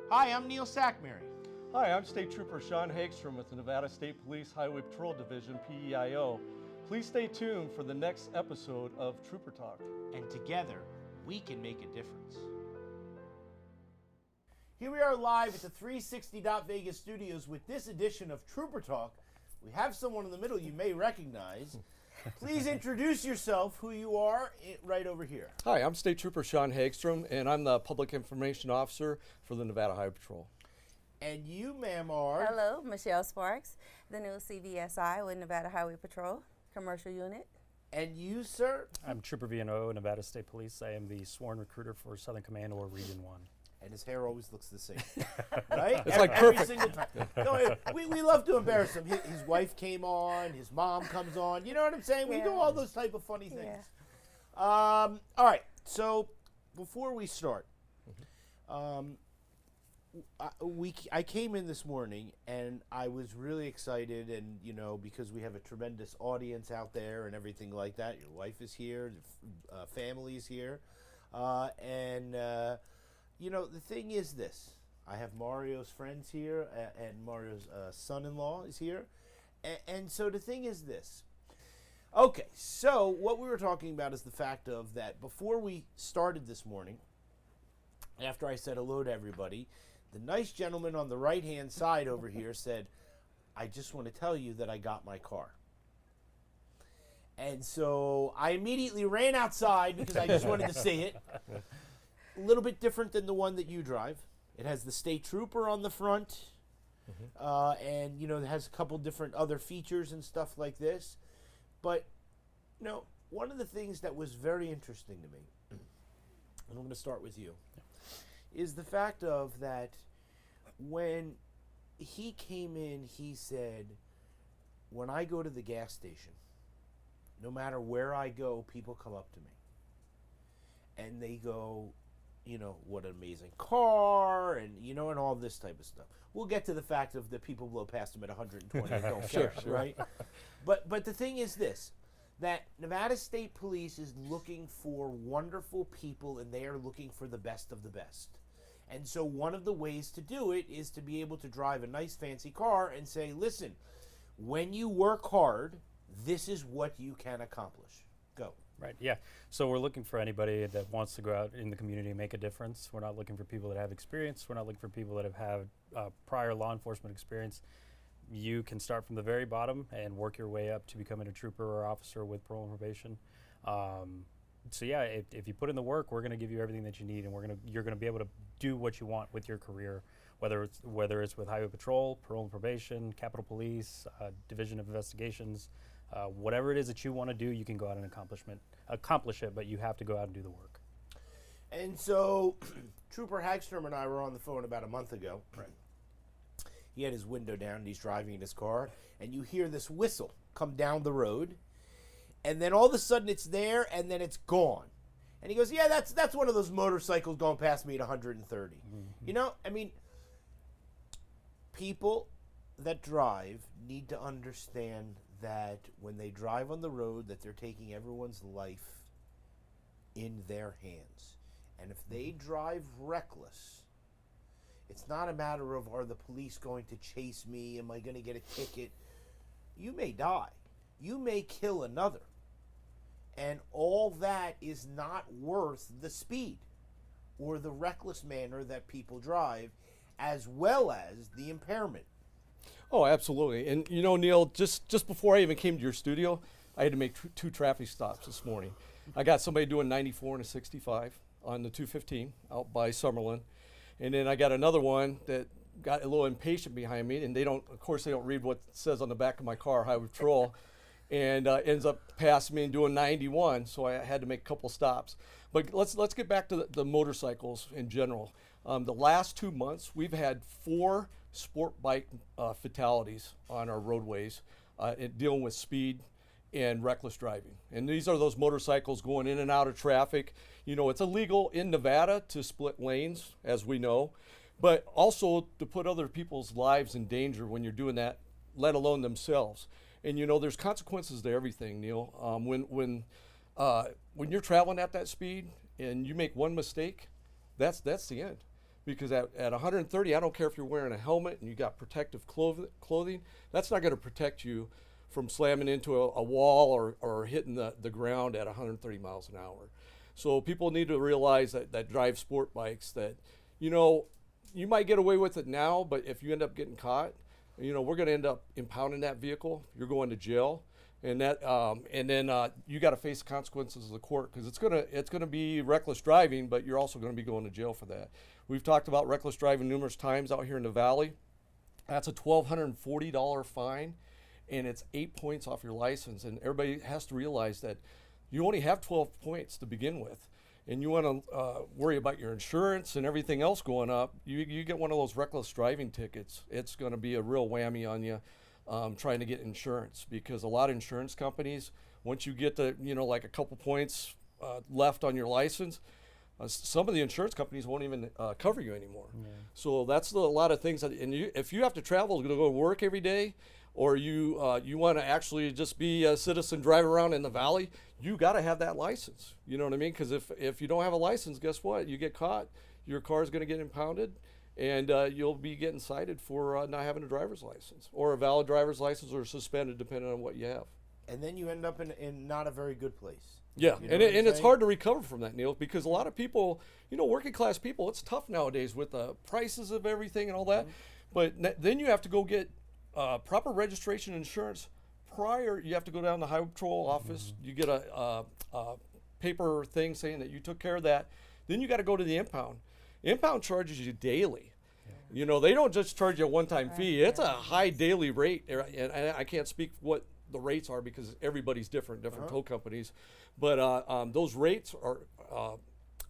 Hi, I'm Neil Sackmary. Hi, I'm State Trooper Sean Hagstrom with the Nevada State Police Highway Patrol Division, PEIO. Please stay tuned for the next episode of Trooper Talk. And together, we can make a difference. Here we are live at the 360 Vegas studios with this edition of Trooper Talk. We have someone in the middle you may recognize. Please introduce yourself, who you are, right over here. Hi, I'm State Trooper Sean Hagstrom, and I'm the Public Information Officer for the Nevada Highway Patrol. And you, ma'am, are? Hello, Michelle Sparks, the new CVSI with Nevada Highway Patrol, Commercial Unit. And you, sir? I'm Trooper VNO, Nevada State Police. I am the sworn recruiter for Southern Command or Region 1. And his hair always looks the same, right? It's like every perfect. single time. No, we love to embarrass him. His wife came on, his mom comes on. You know what I'm saying? We do all those type of funny things. Yeah. All right. So before we start, I came in this morning and I was really excited, and because we have a tremendous audience out there and everything like that. Your wife is here, the family is here, the thing is this. I have Mario's friends here, and Mario's son-in-law is here. And so the thing is this. Okay, so what we were talking about is the fact of that before we started this morning, after I said hello to everybody, the nice gentleman on the right-hand side over here said, I just want to tell you that I got my car. And so I immediately ran outside because I just wanted to see it. A little bit different than the one that you drive. It has the state trooper on the front, and it has a couple different other features and stuff like this. But one of the things that was very interesting to me, and I'm going to start with you, is the fact of that when he came in, he said, when I go to the gas station, no matter where I go, people come up to me and they go, what an amazing car, and and all this type of stuff. We'll get to the fact of the people blow past them at 120 and don't care, right? But the thing is this, that Nevada State Police is looking for wonderful people, and they are looking for the best of the best. And so one of the ways to do it is to be able to drive a nice fancy car and say, listen, when you work hard, this is what you can accomplish. Go. Right, yeah. So we're looking for anybody that wants to go out in the community and make a difference. We're not looking for people that have experience. We're not looking for people that have had prior law enforcement experience. You can start from the very bottom and work your way up to becoming a trooper or officer with parole and probation. So yeah, if you put in the work, we're going to give you everything that you need, and you're going to be able to do what you want with your career, whether it's with Highway Patrol, parole and probation, Capitol Police, Division of Investigations. Whatever it is that you want to do, you can go out and accomplish it, but you have to go out and do the work. And so Trooper Hagstrom and I were on the phone about a month ago. Right. He had his window down and he's driving in his car, and you hear this whistle come down the road, and then all of a sudden it's there and then it's gone. And he goes, yeah, that's one of those motorcycles going past me at 130. Mm-hmm. People that drive need to understand that when they drive on the road, that they're taking everyone's life in their hands. And if they drive reckless, it's not a matter of, are the police going to chase me? Am I going to get a ticket? You may die. You may kill another. And all that is not worth the speed or the reckless manner that people drive, as well as the impairment. Oh, absolutely. And Neil, just before I even came to your studio, I had to make two traffic stops this morning. I got somebody doing 94 and a 65 on the 215 out by Summerlin. And then I got another one that got a little impatient behind me, and they don't read what it says on the back of my car, Highway Patrol, and ends up passing me and doing 91, so I had to make a couple stops. But let's get back to the motorcycles in general. The last 2 months, we've had 4 sport bike fatalities on our roadways dealing with speed and reckless driving. And these are those motorcycles going in and out of traffic. It's illegal in Nevada to split lanes, as we know, but also to put other people's lives in danger when you're doing that, let alone themselves. And there's consequences to everything, Neil. When you're traveling at that speed and you make one mistake, that's the end. because at 130, I don't care if you're wearing a helmet and you got protective clothing, that's not going to protect you from slamming into a wall or hitting the ground at 130 miles an hour. So people need to realize that drive sport bikes that, you know, you might get away with it now, but if you end up getting caught, you know, we're going to end up impounding that vehicle. You're going to jail. And that, and then you got to face the consequences of the court, because it's gonna be reckless driving, but you're also going to be going to jail for that. We've talked about reckless driving numerous times out here in the valley. That's a $1,240 fine, and it's 8 points off your license. And everybody has to realize that you only have 12 points to begin with, and you want to worry about your insurance and everything else going up. You get one of those reckless driving tickets, it's going to be a real whammy on you. Trying to get insurance, because a lot of insurance companies, once you get to, you know, like a couple points left on your license, some of the insurance companies won't even cover you anymore. Yeah. So that's a lot of things that, and if you have to travel to go to work every day, or you want to actually just be a citizen, drive around in the valley, you got to have that license. You know what I mean? Because if you don't have a license, guess what? You get caught, your car is going to get impounded. And you'll be getting cited for not having a driver's license, or a valid driver's license, or suspended, depending on what you have. And then you end up in not a very good place. Yeah, you know and it's hard to recover from that, Neil, because a lot of people, you know, working class people, it's tough nowadays with the prices of everything and all that. Mm-hmm. But then you have to go get proper registration insurance prior. You have to go down to the Highway Patrol office. Mm-hmm. You get a paper thing saying that you took care of that. Then you got to go to the impound. Impound charges you daily. Yeah. You know, they don't just charge you a one-time fee. It's a high daily rate, and I can't speak what the rates are because everybody's different tow companies. But those rates are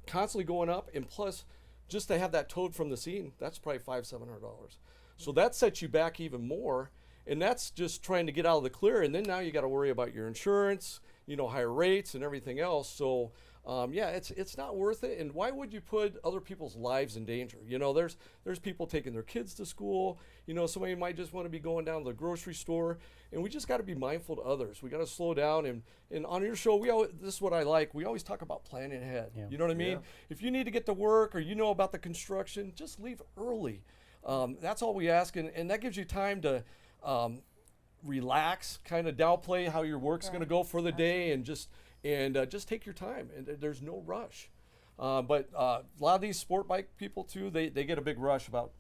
constantly going up, and plus, just to have that towed from the scene, that's probably $500-700. So that sets you back even more, and that's just trying to get out of the clear. And then now you got to worry about your insurance, you know, higher rates and everything else. So. Yeah, it's not worth it. And why would you put other people's lives in danger? You know, there's people taking their kids to school. You know, somebody might just want to be going down to the grocery store, and we just got to be mindful to others. We got to slow down. And on your show, this is what I like. We always talk about planning ahead. Yeah. You know what I mean? Yeah. If you need to get to work, or you know about the construction, just leave early. That's all we ask, and that gives you time to relax, kind of downplay how your work's going to go for the day, and just take your time, and there's no rush. But a lot of these sport bike people too, they get a big rush about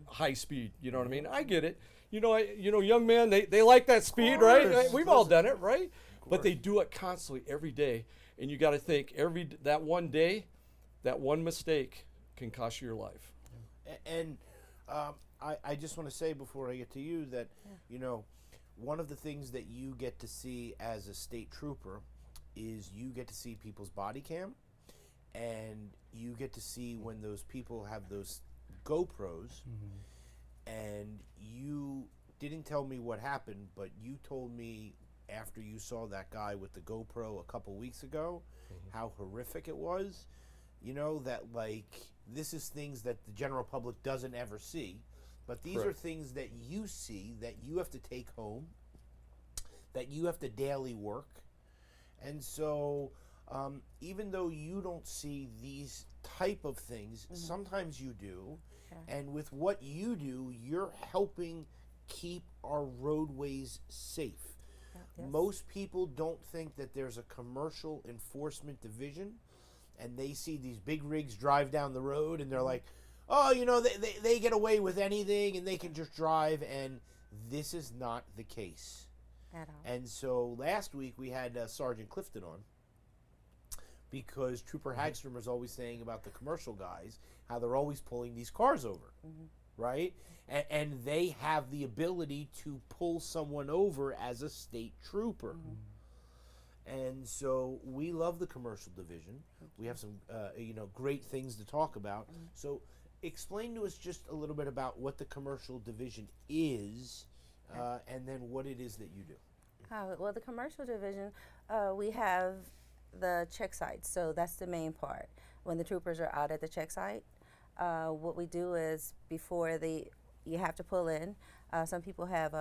high speed. You know what I mean? I get it. You know, young men, they like that speed, right? We've all done it, right? But they do it constantly every day, and you got to think that one day, that one mistake can cost you your life. And I just want to say before I get to you that you know, one of the things that you get to see as a state trooper is you get to see people's body cam, and you get to see when those people have those GoPros, and you didn't tell me what happened, but you told me after you saw that guy with the GoPro a couple weeks ago, how horrific it was. You know, that like, this is things that the general public doesn't ever see, but these are things that you see, that you have to take home, that you have to daily work. And so, even though you don't see these type of things, sometimes you do. Okay. And with what you do, you're helping keep our roadways safe. Yes. Most people don't think that there's a commercial enforcement division, and they see these big rigs drive down the road, and they're like, oh, you know, they get away with anything, and they can just drive, and this is not the case. At all. And so last week we had Sergeant Clifton on, because Trooper Hagstrom was always saying about the commercial guys, how they're always pulling these cars over, right? And they have the ability to pull someone over as a state trooper. And so we love the commercial division. We have some you know, great things to talk about. So explain to us just a little bit about what the commercial division is, and then what it is that you do. Well, the commercial division, we have the check site, so that's the main part. When the troopers are out at the check site, what we do is before you have to pull in. Some people have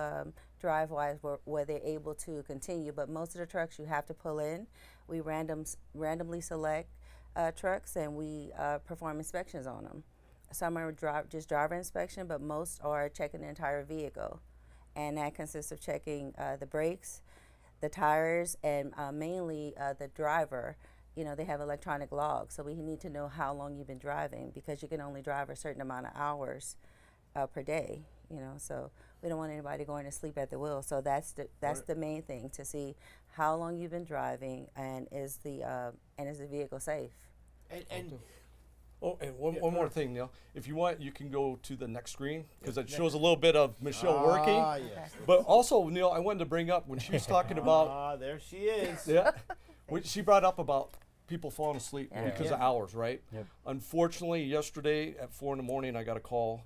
driveways where they're able to continue, but most of the trucks you have to pull in. We randomly select trucks, and we perform inspections on them. some are just driver inspection, but most are checking the entire vehicle, and that consists of checking the brakes, the tires, and mainly the driver. You know, they have electronic logs, so we need to know how long you've been driving, because you can only drive a certain amount of hours per day. You know, so we don't want anybody going to sleep at the wheel. So that's the main thing, to see how long you've been driving, and is the vehicle safe. And Oh, and one more thing, Neil. If you want, you can go to the next screen, because it shows a little bit of Michelle working. yes. But also, Neil, I wanted to bring up when she was talking about, there she is. yeah, when she brought up about people falling asleep Yeah. because Yeah. of hours, right? Yep. Unfortunately, yesterday at 4 in the morning, I got a call,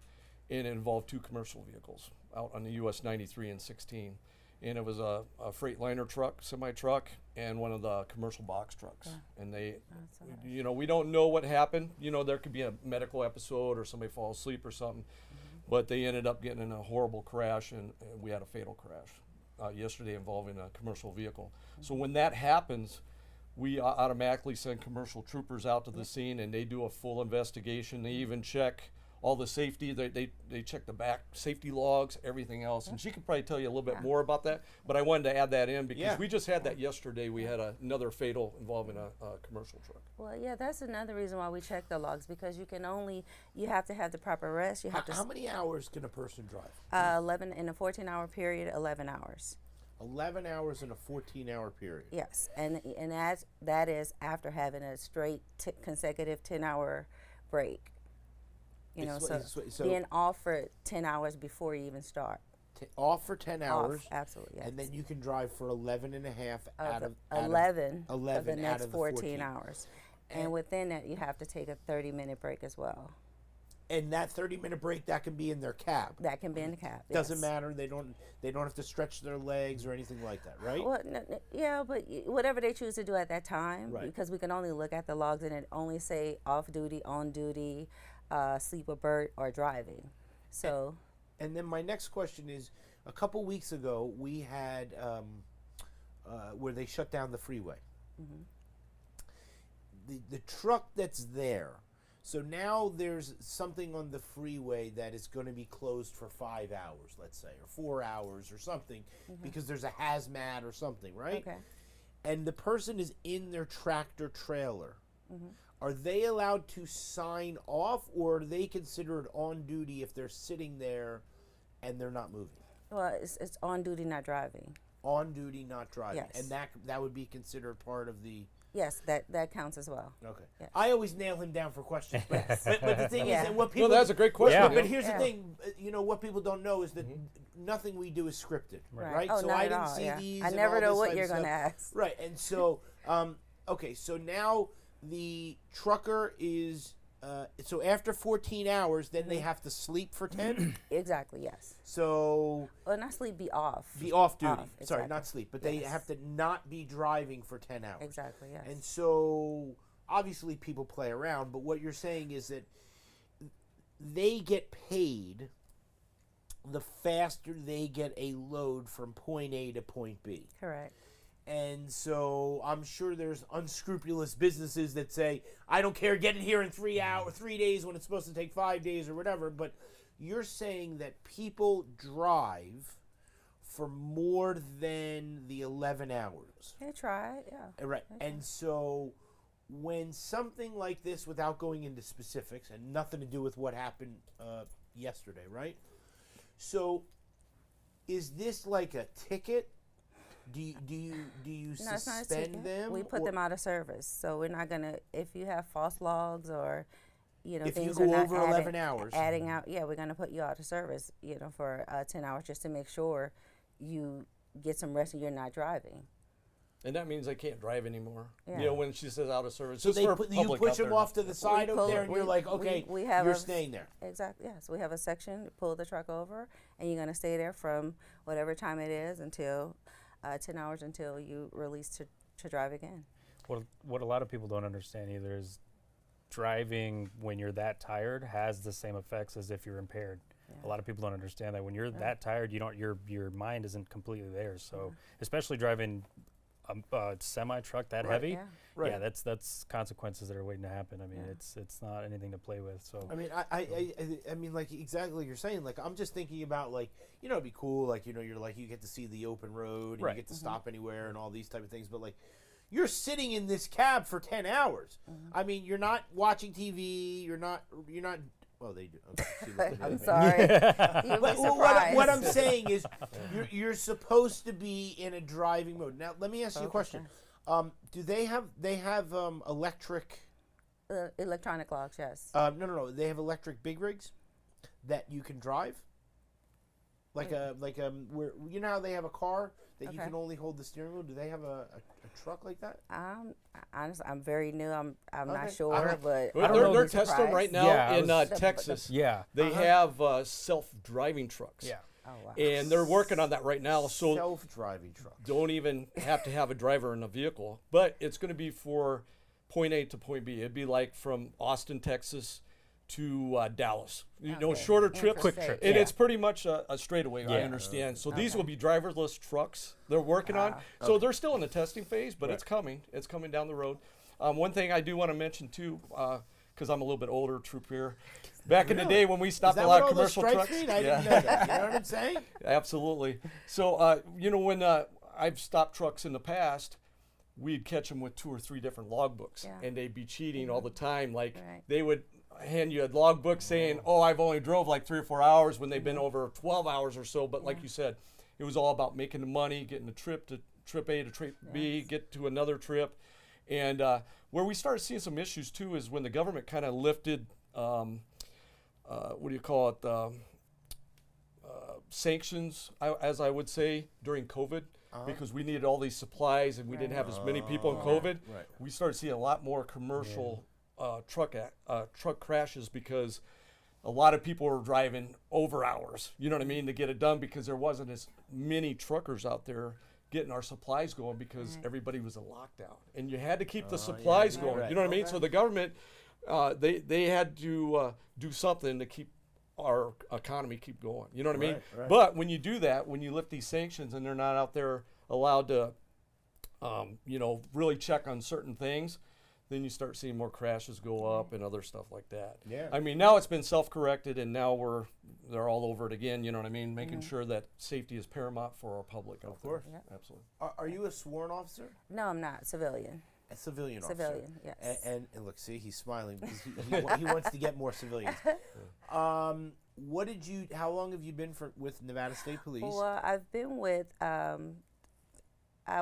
and it involved 2 commercial vehicles out on the US 93 and 16. And it was a Freightliner truck, semi-truck, and one of the commercial box trucks. And they, That's all right. you know, we don't know what happened. You know, there could be a medical episode or somebody fall asleep or something. But they ended up getting in a horrible crash, and we had a fatal crash yesterday involving a commercial vehicle. So when that happens, we automatically send commercial troopers out to the scene, and they do a full investigation. They even check all the safety. They check the back safety logs, everything else. And she could probably tell you a little bit more about that. But I wanted to add that in because Yeah. we just had that yesterday. We had another fatal involving a commercial truck. Well, yeah, that's another reason why we check the logs, because you have to have the proper rest. You have How to many hours can a person drive? 11 in a 14-hour period, 11 hours. 11 hours in a 14-hour period. Yes, and that is after having a straight consecutive 10-hour break. You know, So being off for 10 hours before you even start. off for 10 hours. Off, absolutely, yes. And then you can drive for 11 and a half out of 11 of 11 the out next of the 14 hours. And And- within that, you have to take a 30-minute break as well. and that 30-minute break, that can be in their cab. That can be in the cab. Doesn't yes. matter. They don't have to stretch their legs or anything like that, right? Well, yeah, but whatever they choose to do at that time, Right. because we can only look at the logs and it only say off duty, on duty, sleep abort, or driving. So, And then my next question is, a couple weeks ago we had where they shut down the freeway. The truck that's there. So now there's something on the freeway that is going to be closed for 5 hours, let's say, or 4 hours or something, because there's a hazmat or something, right? okay. And the person is in their tractor trailer. Are they allowed to sign off, or are they considered on duty if they're sitting there and they're not moving? Well, it's on duty, not driving. On duty, not driving. Yes. And that would be considered part of the. Yes, that counts as well. Okay. Yes. I always nail him down for questions, but the thing Yeah. is that what No, people. that's a great question. Yeah. But here's Yeah. the thing, what people don't know is that nothing we do is scripted, right? Oh, So not I at didn't all. see Yeah. these. I and never all know this what type of you're going to stuff. ask. Right, and so, okay, so now the trucker is. So after 14 hours, then they have to sleep for 10. Exactly. Yes. So Well, not sleep. Be off. be off duty. Off, Sorry, exactly. not sleep, but they Yes. have to not be driving for 10 hours. Exactly. Yes. And so obviously people play around, but what you're saying is that they get paid the faster they get a load from point A to point B. Correct. And so I'm sure there's unscrupulous businesses that say, I don't care, get it here in 3 days when it's supposed to take 5 days or whatever. But you're saying that people drive for more than the 11 hours. They try. Yeah. Right. And so when something like this, without going into specifics, and nothing to do with what happened yesterday, right? So is this like a ticket? Do you No, it's not a suspend ticket. them? We put or them out of service, so we're not gonna. If you have false logs or, if you things go are not over 11 hours. adding out, yeah, we're gonna put you out of service, for 10 hours just to make sure you get some rest and you're not driving. And that means they can't drive anymore. Yeah. You know, when she says out of service. So just they for put, you public push out them there. off to the side over pull- there, and you're we- like, okay, we have you're a- staying there. Exactly. Yes, we have a section. Pull the truck over, and you're gonna stay there from whatever time it is until 10 hours until you release to drive again. What a lot of people don't understand either is driving when you're that tired has the same effects as if you're impaired. A lot of people don't understand that when you're that tired, you don't your mind isn't completely there. So especially driving a semi truck that Right. heavy, Yeah. Right. yeah, that's consequences that are waiting to happen. I mean, it's not anything to play with. So I mean, I mean, like exactly like you're saying. Like I'm just thinking about like it'd be cool. Like you're like you get to see the open road and Right. you get to stop anywhere and all these type of things. But like you're sitting in this cab for 10 hours. I mean, you're not watching TV. You're not. Well, they do. Okay, see, look at I'm me. sorry. You'll be But surprised. what I'm saying is, you're supposed to be in a driving mode. Now, let me ask you a question. Do they have electric? Electronic locks, yes. No. They have electric big rigs that you can drive. Where you know how they have a car that you Okay. can only hold the steering wheel. Do they have a truck like that? Honestly, I'm very new. I'm not Okay. sure, Uh-huh. but I don't They're, know they're if testing surprised. right now Yeah, I in was- Texas. yeah, They have self-driving trucks. yeah. Oh wow. And they're working on that right now. So Self-driving trucks. don't even have to have a driver in a vehicle, but it's going to be for point A to point B. It'd be like from Austin, Texas to Dallas. Okay. Shorter trips. Quick trips, And yeah. it's pretty much a straightaway, I Yeah. understand. So these Okay. will be driverless trucks they're working on. Wow. So they're still in the testing phase, but Right. it's coming. It's coming down the road. One thing I do want to mention too, because I'm a little bit older, troop here. Back in the Really? day when we Is stopped that a what lot of all those commercial stripes trucks. mean? I didn't know that. You know what I'm saying? Absolutely. So, when I've stopped trucks in the past, we'd catch them with 2 or 3 different logbooks, Yeah. and they'd be cheating all the time. Like Right. they would hand you a logbook saying, "Oh, I've only drove like 3 or 4 hours," when they've been over 12 hours or so. But like you said, it was all about making the money, getting the trip to trip A to trip B, get to another trip, and where we started seeing some issues too is when the government kind of lifted. What do you call it? Sanctions, as I would say, during COVID, because we needed all these supplies and we didn't have as many people in COVID. Right. We started seeing a lot more commercial truck crashes because a lot of people were driving over hours. You know what I mean, to get it done because there wasn't as many truckers out there getting our supplies going because everybody was in lockdown and you had to keep the supplies yeah, going. right. You know what I mean? So the government, they had to do something to keep our economy keep going. You know what I mean? Right. But when you do that, when you lift these sanctions and they're not out there allowed to, really check on certain things, then you start seeing more crashes go up and other stuff like that. Yeah. I mean, now it's been self-corrected and now they're all over it again. You know what I mean? Making sure that safety is paramount for our public. Of course. Yeah. Absolutely. Are you a sworn officer? No, I'm not civilian. A civilian officer. Civilian, yes. And look, see, he's smiling because he wants to get more civilians. How long have you been with Nevada State Police? Well, I've been with. I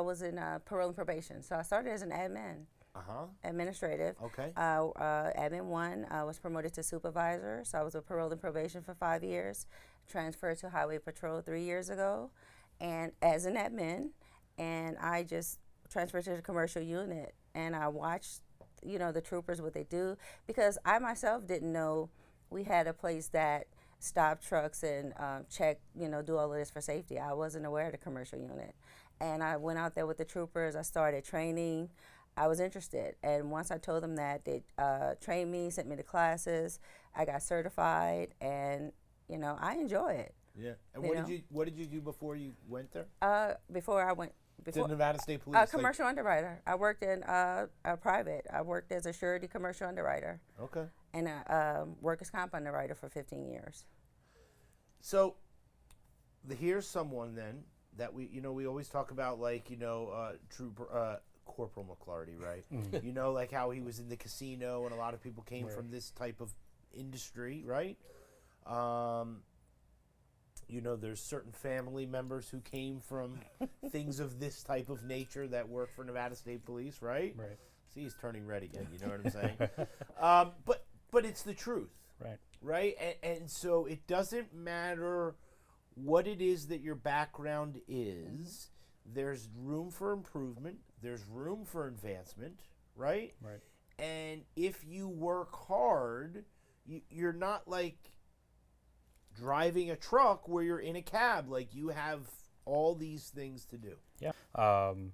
was in parole and probation, so I started as an admin, administrative. Okay. Admin 1, I was promoted to supervisor, so I was with parole and probation for 5 years. Transferred to highway patrol 3 years ago, and as an admin, and I just transferred to the commercial unit, and I watched, the troopers what they do, because I myself didn't know we had a place that stopped trucks and check, do all of this for safety. I wasn't aware of the commercial unit, and I went out there with the troopers. I started training. I was interested, and once I told them that, they trained me, sent me to classes. I got certified, and I enjoy it. Yeah. And You what did you do before you went there? Before I went. To Nevada State Police. like- Commercial underwriter. I worked in a private. I worked as a surety commercial underwriter Okay. and a workers' comp underwriter for 15 years. So, here's someone then that we always talk about, like Trooper Corporal McClarty, right? Like how he was in the casino and a lot of people came from this type of industry, right? There's certain family members who came from things of this type of nature that work for Nevada State Police, right? Right. See, he's turning red again. You know what I'm saying? But it's the truth. Right. Right? And so it doesn't matter what it is that your background is, there's room for improvement, there's room for advancement, right? Right. And if you work hard, you're not like driving a truck where you're in a cab. Like, you have all these things to do. Yeah.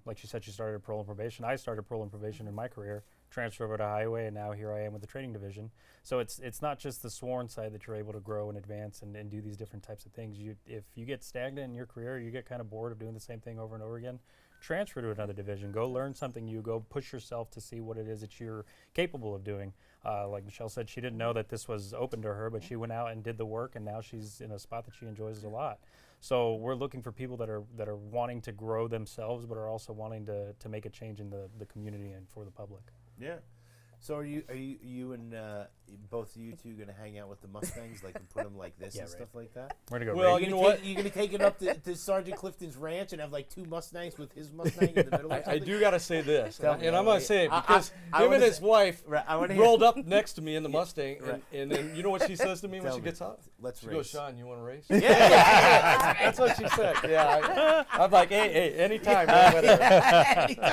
Like you said, you started parole and probation. I started parole and probation in my career, transferred over to highway, and now here I am with the training division. So it's not just the sworn side that you're able to grow and advance and do these different types of things. If you get stagnant in your career, you get kind of bored of doing the same thing over and over again, transfer to another division. Go learn something new. Go push yourself to see what it is that you're capable of doing. Like Michelle said, she didn't know that this was open to her, but she went out and did the work, and now she's in a spot that she enjoys a lot. So we're looking for people that are wanting to grow themselves, but are also wanting to make a change in the community and for the public. Yeah. So are you and both of you two going to hang out with the Mustangs, like and put them like this Yeah, and right. stuff like that? We're gonna go. Well, race. you know what? You're going to take it up to Sergeant Clifton's ranch and have like 2 Mustangs with his Mustang in the middle. Or I something? do got to say this, Tell and me. I'm going to say it because I him wanna and his say- wife Right, I wanna rolled up next to me in the Mustang, Right. and then you know what she says to me when Tell she me. gets out? Let's She race. goes, Sean, you want to race? Yeah. That's what she said. Yeah, I'm like, hey, anytime, man, whatever.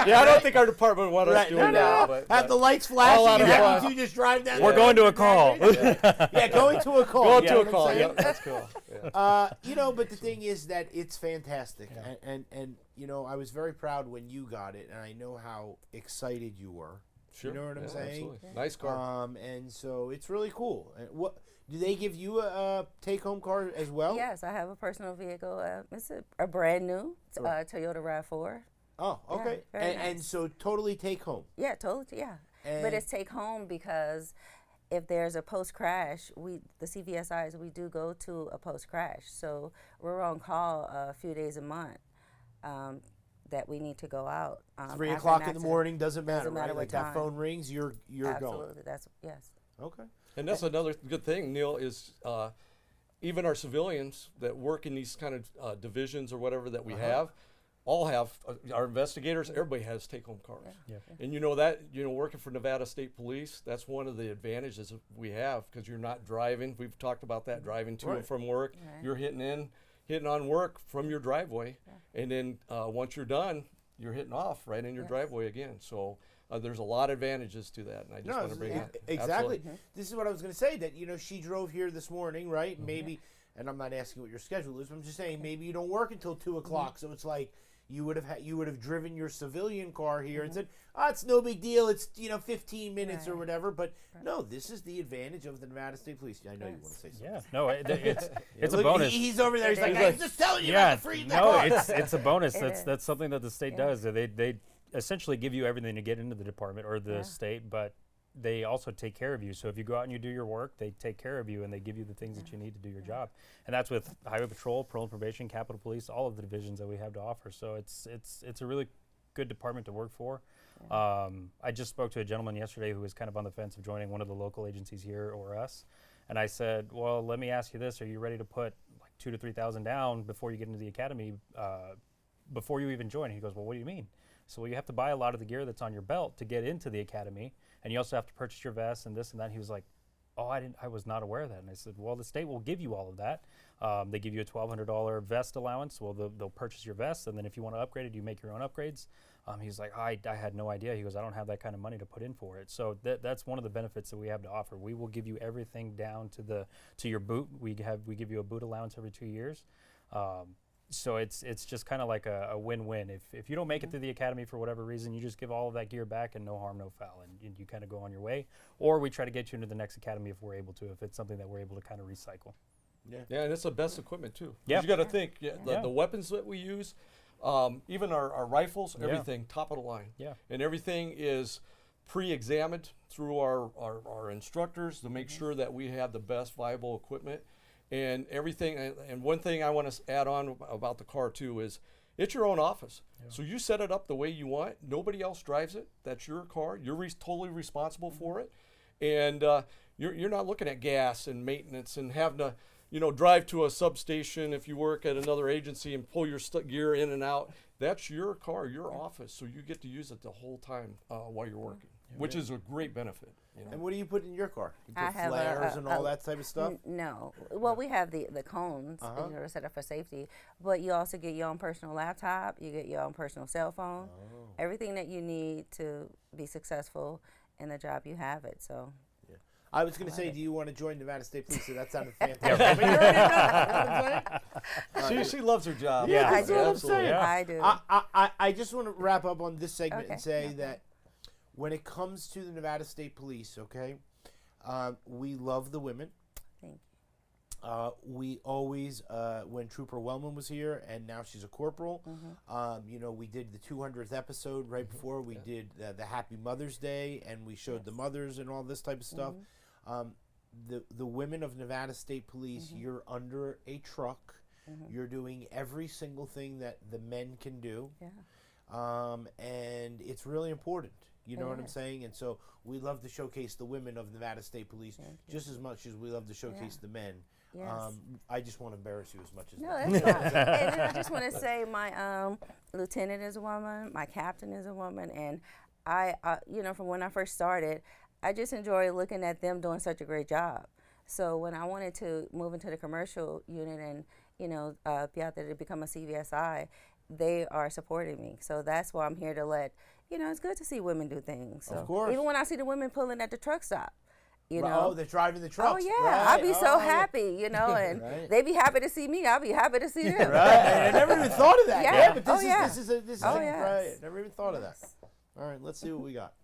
Yeah, I don't think our department would want us Right. doing No. that. Have the lights All out flashing and of have fun. you two just drive down. We're there. going to a call. Yeah, going to a call. Go you to know a what I'm call. saying? Yep, that's cool. Yeah. You know, but the thing is that it's fantastic, Yeah. and you know, I was very proud when you got it, and I know how excited you were. Sure. You know what I'm Yeah, saying? Absolutely. Nice car. And so it's really cool. And what do they give you a take-home car as well? Yes, I have a personal vehicle. It's a brand new Toyota RAV4. Oh, okay. very And nice. so totally take home. Yeah, totally. Yeah, And but it's take home because if there's a post crash, the CVSIs we do go to a post crash, so we're on call a few days a month that we need to go out. 3 after o'clock an in the accident. morning doesn't matter, Doesn't matter right? what Like that time. phone rings, you're Absolutely, going. that's yes. Okay. And that's another good thing, Neil, is even our civilians that work in these kind of divisions or whatever that we have, all have, our investigators, everybody has take-home cars. Yeah. And you know that, working for Nevada State Police, that's one of the advantages that we have because you're not driving. We've talked about that, driving to Right. and from work. Right. You're hitting on work from your driveway. And then once you're done, you're hitting off right in your Yes. driveway again. So there's a lot of advantages to that. And I just want to bring that. exactly. Absolutely. This is what I was going to say. That she drove here this morning, right? Maybe, and I'm not asking what your schedule is. But I'm just saying maybe you don't work until 2 o'clock. So it's like you would have driven your civilian car here and said, "Oh, it's no big deal. It's 15 minutes or Right. whatever." But no, this is the advantage of the Nevada State Police. I know you want to say something. Yeah, no, it's a Look, bonus. He's over there. He's like, He's "I'm just telling you Yeah, about the free no, car." it's a bonus. It That's is. something that the state Yeah. does. They essentially give you everything to get into the department or the Yeah. state, but they also take care of you. So if you go out and you do your work, they take care of you and they give you the things that you need to do your job. And that's with Highway Patrol, Parole and Probation, Capitol Police, all of the divisions that we have to offer. So it's a really good department to work for. I just spoke to a gentleman yesterday who was kind of on the fence of joining one of the local agencies here or us. And I said, well, let me ask you this. Are you ready to put like $2,000 to $3,000 down before you get into the academy, before you even join? He goes, well, what do you mean? So you have to buy a lot of the gear that's on your belt to get into the academy. And you also have to purchase your vest and this and that. He was like, oh, I was not aware of that. And I said, well, the state will give you all of that. They give you a $1,200 vest allowance. Well, they'll purchase your vest. And then if you want to upgrade it, you make your own upgrades. He's like, I had no idea. He goes, I don't have that kind of money to put in for it. So that's one of the benefits that we have to offer. We will give you everything down to your boot. We give you a boot allowance every 2 years. So it's just kind of like a win-win. If you don't make it through the academy for whatever reason, you just give all of that gear back and no harm, no foul, and you kind of go on your way. Or we try to get you into the next academy if we're able to, if it's something that we're able to kind of recycle. Yeah, and it's the best equipment too. 'Cause Yeah. you got to think, Yeah. the weapons that we use, even our rifles, everything top of the line. Yeah. And everything is pre-examined through our instructors to make sure that we have the best viable equipment and everything. And one thing I want to add on about the car too is it's your own office. Yeah. So you set it up the way you want. Nobody else drives it. That's your car. You're totally responsible for it. And you're not looking at gas and maintenance and having to drive to a substation if you work at another agency and pull your gear in and out. That's your car, your office, so you get to use it the whole time while you're working, which is a great benefit. And what do you put in your car? You I put have flares and all that type of stuff? No. Well, we have the cones set up for safety, but you also get your own personal laptop. You get your own personal cell phone. Everything that you need to be successful in the job, you have it. So. I was going to love say, it. do you want to join Nevada State Police? So that sounded fantastic. But you already know, you know what I'm saying? She loves her job. Yeah, I that's do. what I'm Absolutely. saying. I do. I just want to wrap up on this segment and Okay, say okay. that when it comes to the Nevada State Police, okay, we love the women. Thank We always, when Trooper Wellman was here, and now she's a corporal, you know, we did the 200th episode right before we did the Happy Mother's Day, and we showed the mothers and all this type of stuff. The women of Nevada State Police, you're under a truck. You're doing every single thing that the men can do. And it's really important. You know what I'm saying? And so we love to showcase the women of Nevada State Police just as much as we love to showcase the men. I just want to embarrass you as much as No, that's not. And then I just want to say my lieutenant is a woman, my captain is a woman, and I, you know, from when I first started, I just enjoy looking at them doing such a great job. So when I wanted to move into the commercial unit and, you know, be out there to become a CVSI, they are supporting me. So that's why I'm here to let, you know, it's good to see women do things. So Of course. even when I see the women pulling at the truck stop, you Oh, know. they're driving the Oh trucks. yeah, Right. I'd be so happy, you know, and Right. they be happy to see me. I'll be happy to see them. Right. I never even thought of that. Yeah. But Oh, this yeah. is this is Oh, right. yes. Never even thought of that. All right, let's see what we got.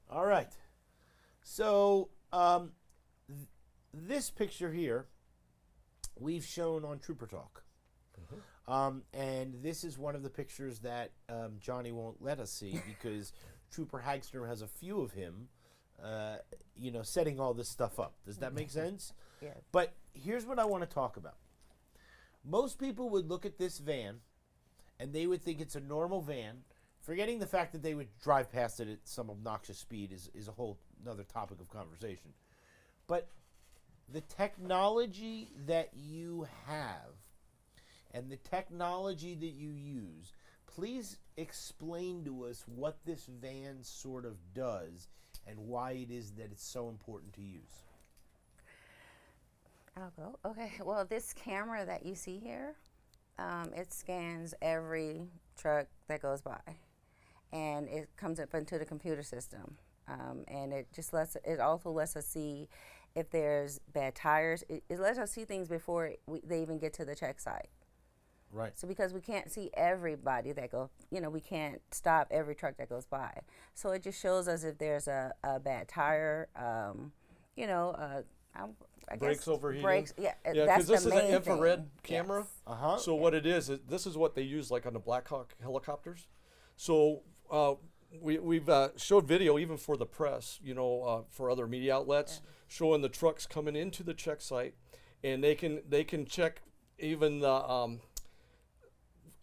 All right. So this picture here, we've shown on Trooper Talk. And this is one of the pictures that Johnny won't let us see because Trooper Hagstrom has a few of him, you know, setting all this stuff up. Does that make sense? Yes. But here's what I want to talk about. Most people would look at this van and they would think it's a normal van, forgetting the fact that they would drive past it at some obnoxious speed is a whole another topic of conversation. But the technology that you have and the technology that you use, please explain to us what this van sort of does and why it is that it's so important to use. I'll go. Okay. Well, this camera that you see here, it scans every truck that goes by, and it comes up into the computer system, and it just it also lets us see if there's bad tires. It lets us see things before they even get to the check site. Right. So because we can't see everybody that go, you know, we can't stop every truck that goes by. So it just shows us if there's a bad tire, you know, I Brakes guess overheating. brakes. Yeah, Yeah, that's because this the is an main infrared thing. camera. Yes. So what it is this is what they use like on the Black Hawk helicopters. So we've showed video even for the press, you know, for other media outlets, showing the trucks coming into the check site, and they can check even the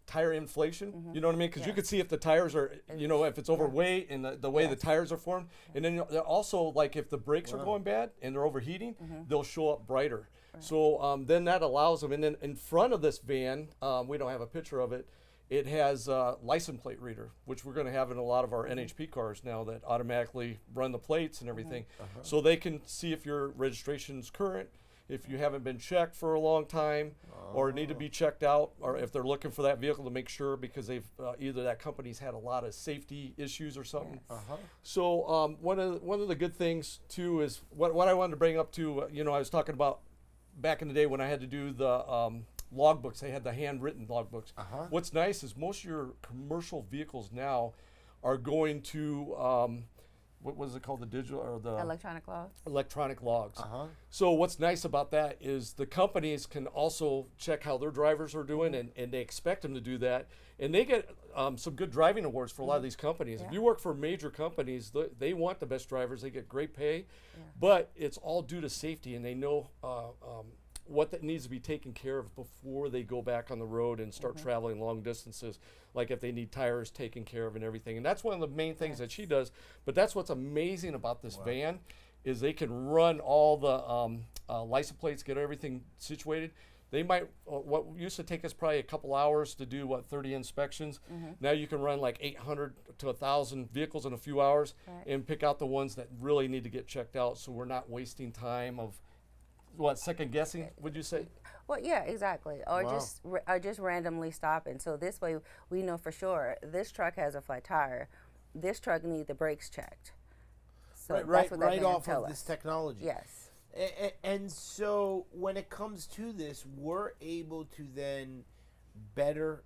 tire inflation. You know what I mean? Because you can see if the tires are, you know, if it's overweight and the way the tires are formed. And then they're also, like, if the brakes are going bad and they're overheating, they'll show up brighter. So then that allows them. And then in front of this van, we don't have a picture of it, it has a license plate reader, which we're going to have in a lot of our NHP cars now that automatically run the plates and everything. So they can see if your registration's current, if you haven't been checked for a long time, or need to be checked out, or if they're looking for that vehicle to make sure because they've either that company's had a lot of safety issues or something. So one of the good things too is what I wanted to bring up too. You know, I was talking about back in the day when I had to do the logbooks. They had the handwritten logbooks. What's nice is most of your commercial vehicles now are going to what was it called, the digital or the Electronic logs. electronic logs. So what's nice about that is the companies can also check how their drivers are doing, and they expect them to do that. And they get some good driving awards for a lot of these companies. If you work for major companies, they want the best drivers. They get great pay, but it's all due to safety, and they know what that needs to be taken care of before they go back on the road and start traveling long distances, like if they need tires taken care of and everything. And that's one of the main things that she does. But that's what's amazing about this van is they can run all the license plates, get everything situated. They might, what used to take us probably a couple hours to do, 30 inspections. Now you can run like 800 to 1,000 vehicles in a few hours and pick out the ones that really need to get checked out, so we're not wasting time of, second guessing, would you say? Well, yeah, exactly. Or just randomly stopping. So this way we know for sure this truck has a flat tire. This truck needs the brakes checked. So that's what that right van off tell of us. this technology. Yes. And so when it comes to this, we're able to then better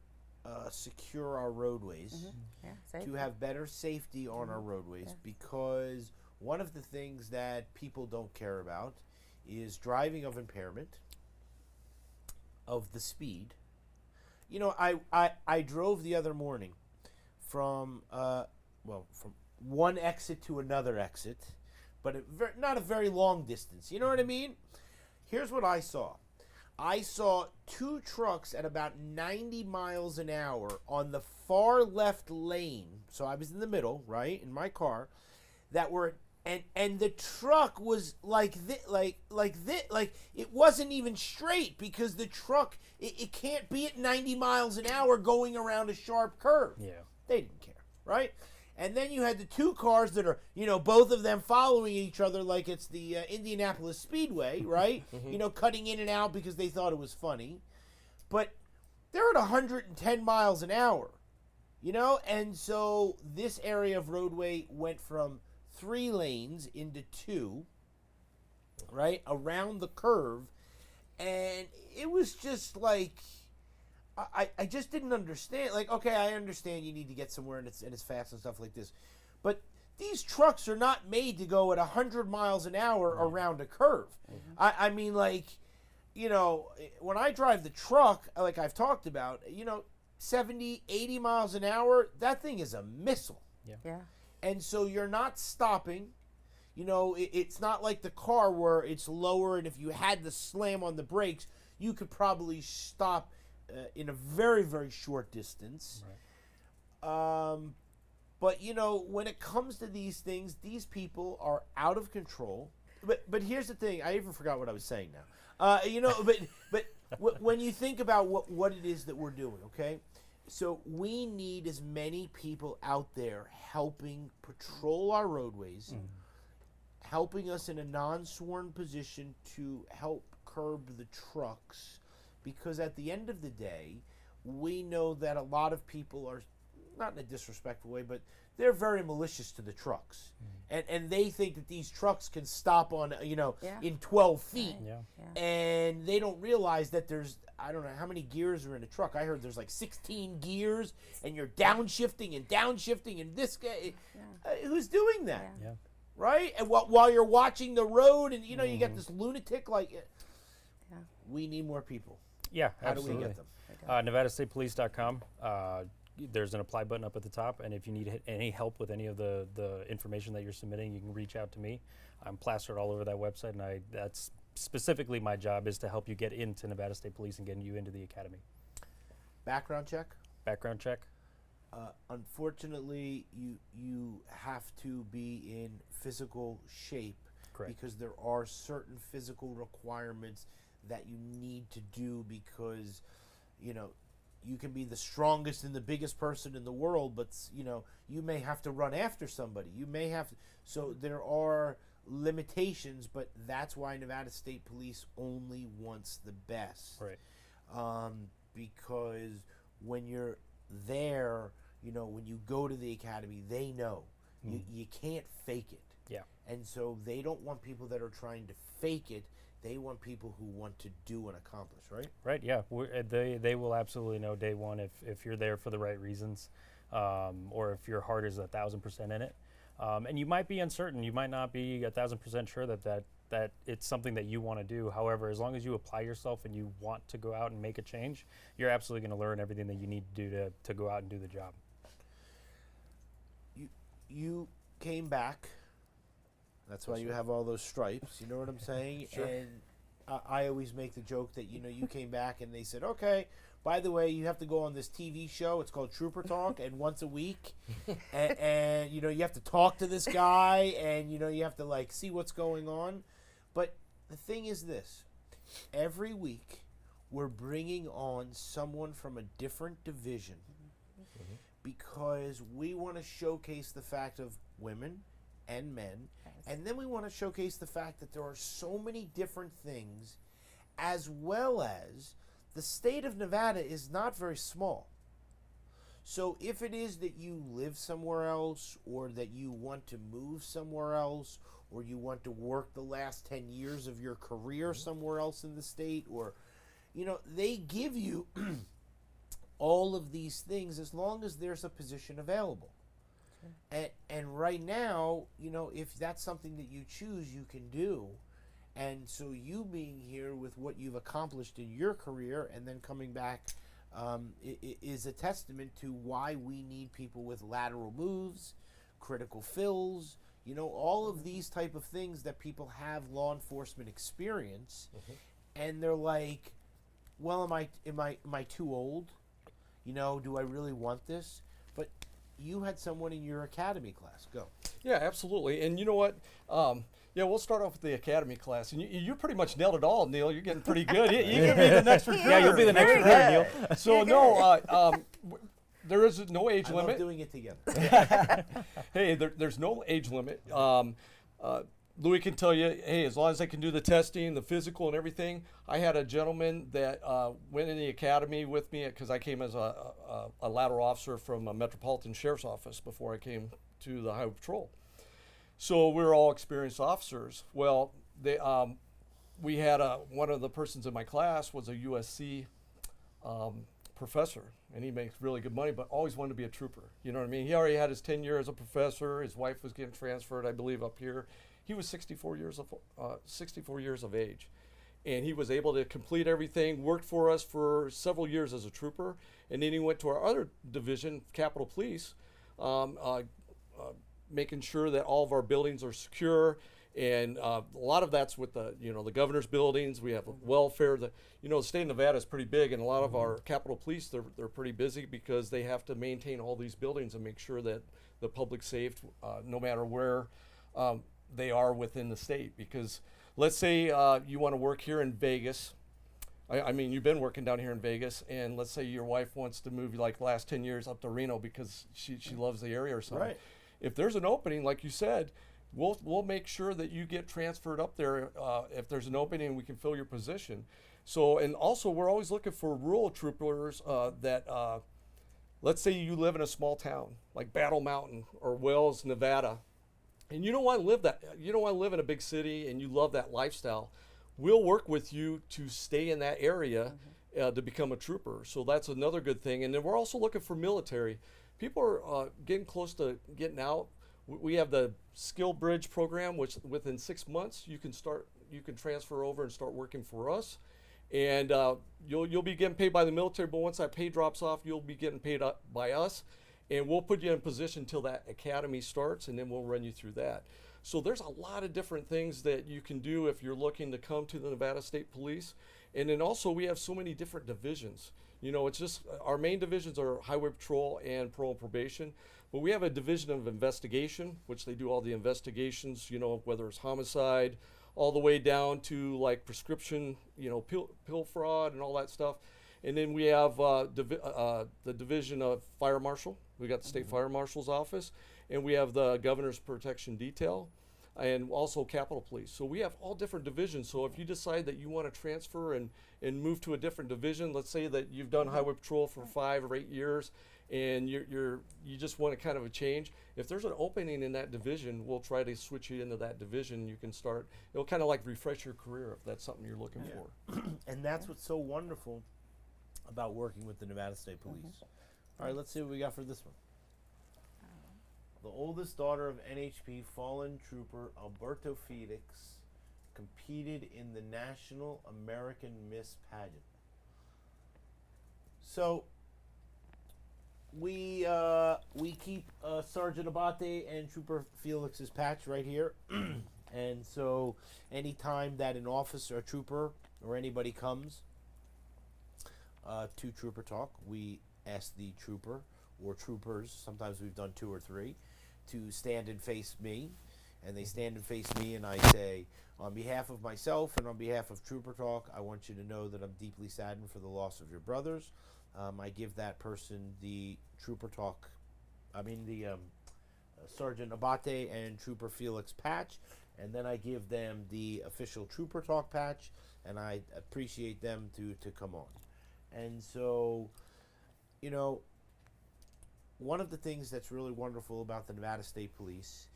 secure our roadways, Yeah. to Safety. have better safety on our roadways, because one of the things that people don't care about is driving of impairment, of the speed. You know, I drove the other morning from from one exit to another exit, but not a very long distance. You know what I mean? Here's what I saw. I saw two trucks at about 90 miles an hour on the far left lane. So I was in the middle, right, in my car, that were and the truck was like it wasn't even straight because the truck it can't be at 90 miles an hour going around a sharp curve. Yeah. They didn't care, right? And then you had the two cars that are, both of them following each other like it's the Indianapolis Speedway, right? Cutting in and out because they thought it was funny. But they're at 110 miles an hour, And so this area of roadway went from 3 lanes into 2, right? Around the curve. And it was just like... I just didn't understand. Like, okay, I understand you need to get somewhere and it's fast and stuff like this. But these trucks are not made to go at 100 miles an hour around a curve. I mean, like, when I drive the truck, like I've talked about, 70, 80 miles an hour, that thing is a missile. Yeah. And so you're not stopping. It's not like the car where it's lower, and if you had to slam on the brakes, you could probably stop in a very, very short distance. Right. But, when it comes to these things, these people are out of control. But here's the thing. I even forgot what I was saying now. But when you think about what it is that we're doing, okay? So we need as many people out there helping patrol our roadways, helping us in a non-sworn position to help curb the trucks. Because at the end of the day, we know that a lot of people are, not in a disrespectful way, but they're very malicious to the trucks. And they think that these trucks can stop on, in 12 feet. Yeah. And they don't realize that there's, I don't know how many gears are in a truck. I heard there's like 16 gears, and you're downshifting, and this guy, who's doing that? Yeah. Right? And while you're watching the road, and, you get this lunatic like, we need more people. Yeah, How absolutely. do we get them? NevadaStatePolice.com. There's an apply button up at the top, and if you need any help with any of the information that you're submitting, you can reach out to me. I'm plastered all over that website, and that's specifically my job is to help you get into Nevada State Police and getting you into the academy. Background check? Background check? Unfortunately, you have to be in physical shape. Correct. Because there are certain physical requirements that you need to do because, you can be the strongest and the biggest person in the world, but, you may have to run after somebody. You may have to. So there are limitations, but that's why Nevada State Police only wants the best. Right. Because when you're there, when you go to the academy, they know. You can't fake it. Yeah. And so they don't want people that are trying to fake it. They want people who want to do and accomplish, right? Right, yeah. They will absolutely know day one if you're there for the right reasons, or if your heart is 1,000% in it. And you might be uncertain. You might not be 1,000% sure that it's something that you want to do. However, as long as you apply yourself and you want to go out and make a change, you're absolutely going to learn everything that you need to do to go out and do the job. You came back. That's why you have all those stripes. You know what I'm saying? Sure. And I always make the joke that, you came back and they said, okay, by the way, you have to go on this TV show. It's called Trooper Talk, and once a week. and you have to talk to this guy, and, you have to, see what's going on. But the thing is this. Every week, we're bringing on someone from a different division because we want to showcase the fact of women and men, and then we want to showcase the fact that there are so many different things, as well as the state of Nevada is not very small. So if it is that you live somewhere else, or that you want to move somewhere else, or you want to work the last 10 years of your career somewhere else in the state, or, they give you all of these things as long as there's a position available. And right now, if that's something that you choose, you can do. And so you being here with what you've accomplished in your career and then coming back is a testament to why we need people with lateral moves, critical fills, all of these type of things that people have law enforcement experience, and they're like, well, am I too old? Do I really want this? But you had someone in your academy class. Go. Yeah, absolutely. And you know what? Yeah, we'll start off with the academy class, and you pretty much nailed it all, Neil. You're getting pretty good. You can be the next recruiter. Yeah, you'll be the next recruiter, Neil. So no, there is no age I limit. love doing it together. Hey, there's no age limit. Louis can tell you, hey, as long as I can do the testing, the physical, and everything. I had a gentleman that went in the academy with me because I came as a lateral officer from a Metropolitan Sheriff's Office before I came to the Highway Patrol. So we were all experienced officers. Well, we had one of the persons in my class was a USC professor, and he makes really good money, but always wanted to be a trooper. You know what I mean? He already had his tenure as a professor. His wife was getting transferred, I believe, up here. He was 64 years of age, and he was able to complete everything. Worked for us for several years as a trooper, and then he went to our other division, Capitol Police, making sure that all of our buildings are secure. And a lot of that's with the governor's buildings. We have welfare. The state of Nevada is pretty big, and a lot of our Capitol Police they're pretty busy because they have to maintain all these buildings and make sure that the public's safe, no matter where they are within the state. Because let's say you want to work here in Vegas. I mean, you've been working down here in Vegas, and let's say your wife wants to move, like the last 10 years, up to Reno because she loves the area or something. Right. If there's an opening, like you said, we'll make sure that you get transferred up there if there's an opening and we can fill your position. So, and also we're always looking for rural troopers that, let's say you live in a small town like Battle Mountain or Wells, Nevada, and you don't want to live in a big city and you love that lifestyle. We'll work with you to stay in that area to become a trooper. So that's another good thing. And then we're also looking for military. People are getting close to getting out. We have the Skill Bridge program, which within 6 months you can transfer over and start working for us, and you'll be getting paid by the military. But once that pay drops off, you'll be getting paid up by us, and we'll put you in position until that academy starts, and then we'll run you through that. So there's a lot of different things that you can do if you're looking to come to the Nevada State Police, and then also we have so many different divisions. It's just our main divisions are Highway Patrol and Parole and Probation. But we have a division of investigation, which they do all the investigations, whether it's homicide, all the way down to like prescription, pill fraud and all that stuff. And then we have the division of Fire Marshal. We got the State Fire Marshal's office, and we have the Governor's Protection Detail, and also Capitol Police. So we have all different divisions. So if you decide that you want to transfer and move to a different division, let's say that you've done Highway Patrol for 5 or 8 years, and you just want a kind of a change. If there's an opening in that division, we'll try to switch you into that division. You can start. It'll kind of like refresh your career if that's something you're looking for. And that's what's so wonderful about working with the Nevada State Police. All right, let's see what we got for this one. The oldest daughter of NHP fallen trooper Alberto Felix competed in the National American Miss Pageant. So we keep Sergeant Abate and Trooper Felix's patch right here. And so anytime that an officer, a trooper, or anybody comes to Trooper Talk, we ask the trooper or troopers, sometimes we've done 2 or 3, to stand and face me. And they stand and face me, and I say, on behalf of myself and on behalf of Trooper Talk, I want you to know that I'm deeply saddened for the loss of your brothers. I give that person the Trooper Talk, Sergeant Abate and Trooper Felix patch, and then I give them the official Trooper Talk patch, and I appreciate them to come on. And so, one of the things that's really wonderful about the Nevada State Police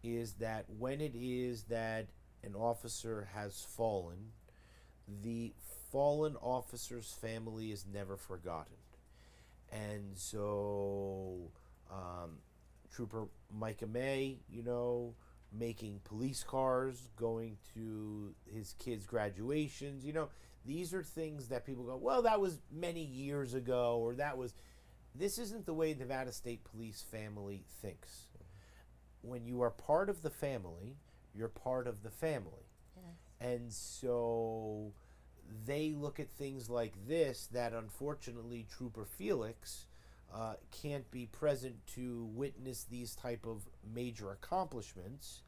is that when it is that an officer has fallen, the fallen officer's family is never forgotten. And so Trooper Micah May, making police cars, going to his kids' graduations. You know, these are things that people go, well, that was many years ago, or that was. This isn't the way Nevada State Police family thinks. When you are part of the family, you're part of the family. Yes. And so they look at things like this that unfortunately Trooper Felix can't be present to witness these type of major accomplishments,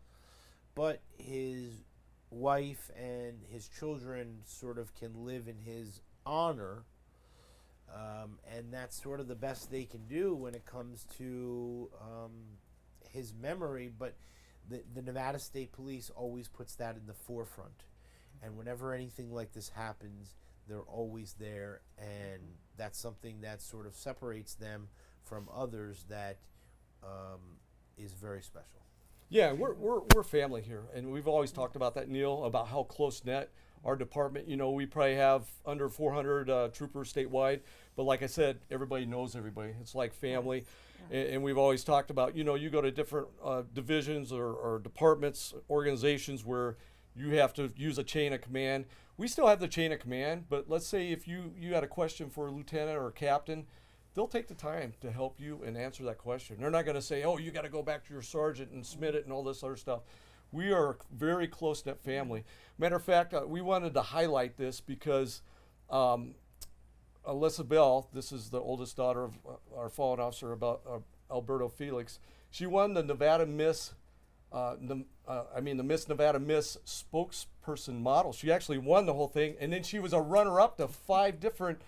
but his wife and his children sort of can live in his honor, and that's sort of the best they can do when it comes to his memory. But the Nevada State Police always puts that in the forefront, and whenever anything like this happens, they're always there, and that's something that sort of separates them from others that is very special. Yeah, we're family here, and we've always talked about that, Neil, about how close knit our department. You know, we probably have under 400 troopers statewide, but like I said, everybody knows everybody. It's like family, and we've always talked about, you know, you go to different divisions or departments, organizations where you have to use a chain of command. We still have the chain of command, but let's say if you had a question for a lieutenant or a captain, they'll take the time to help you and answer that question. They're not going to say, oh, you got to go back to your sergeant and submit it and all this other stuff. We are a very close-knit family. Matter of fact, we wanted to highlight this because Alyssa Bell, this is the oldest daughter of our fallen officer, Alberto Felix. She won the Nevada Miss, the Miss Nevada Miss spokesperson model. She actually won the whole thing, and then she was a runner-up to 5 different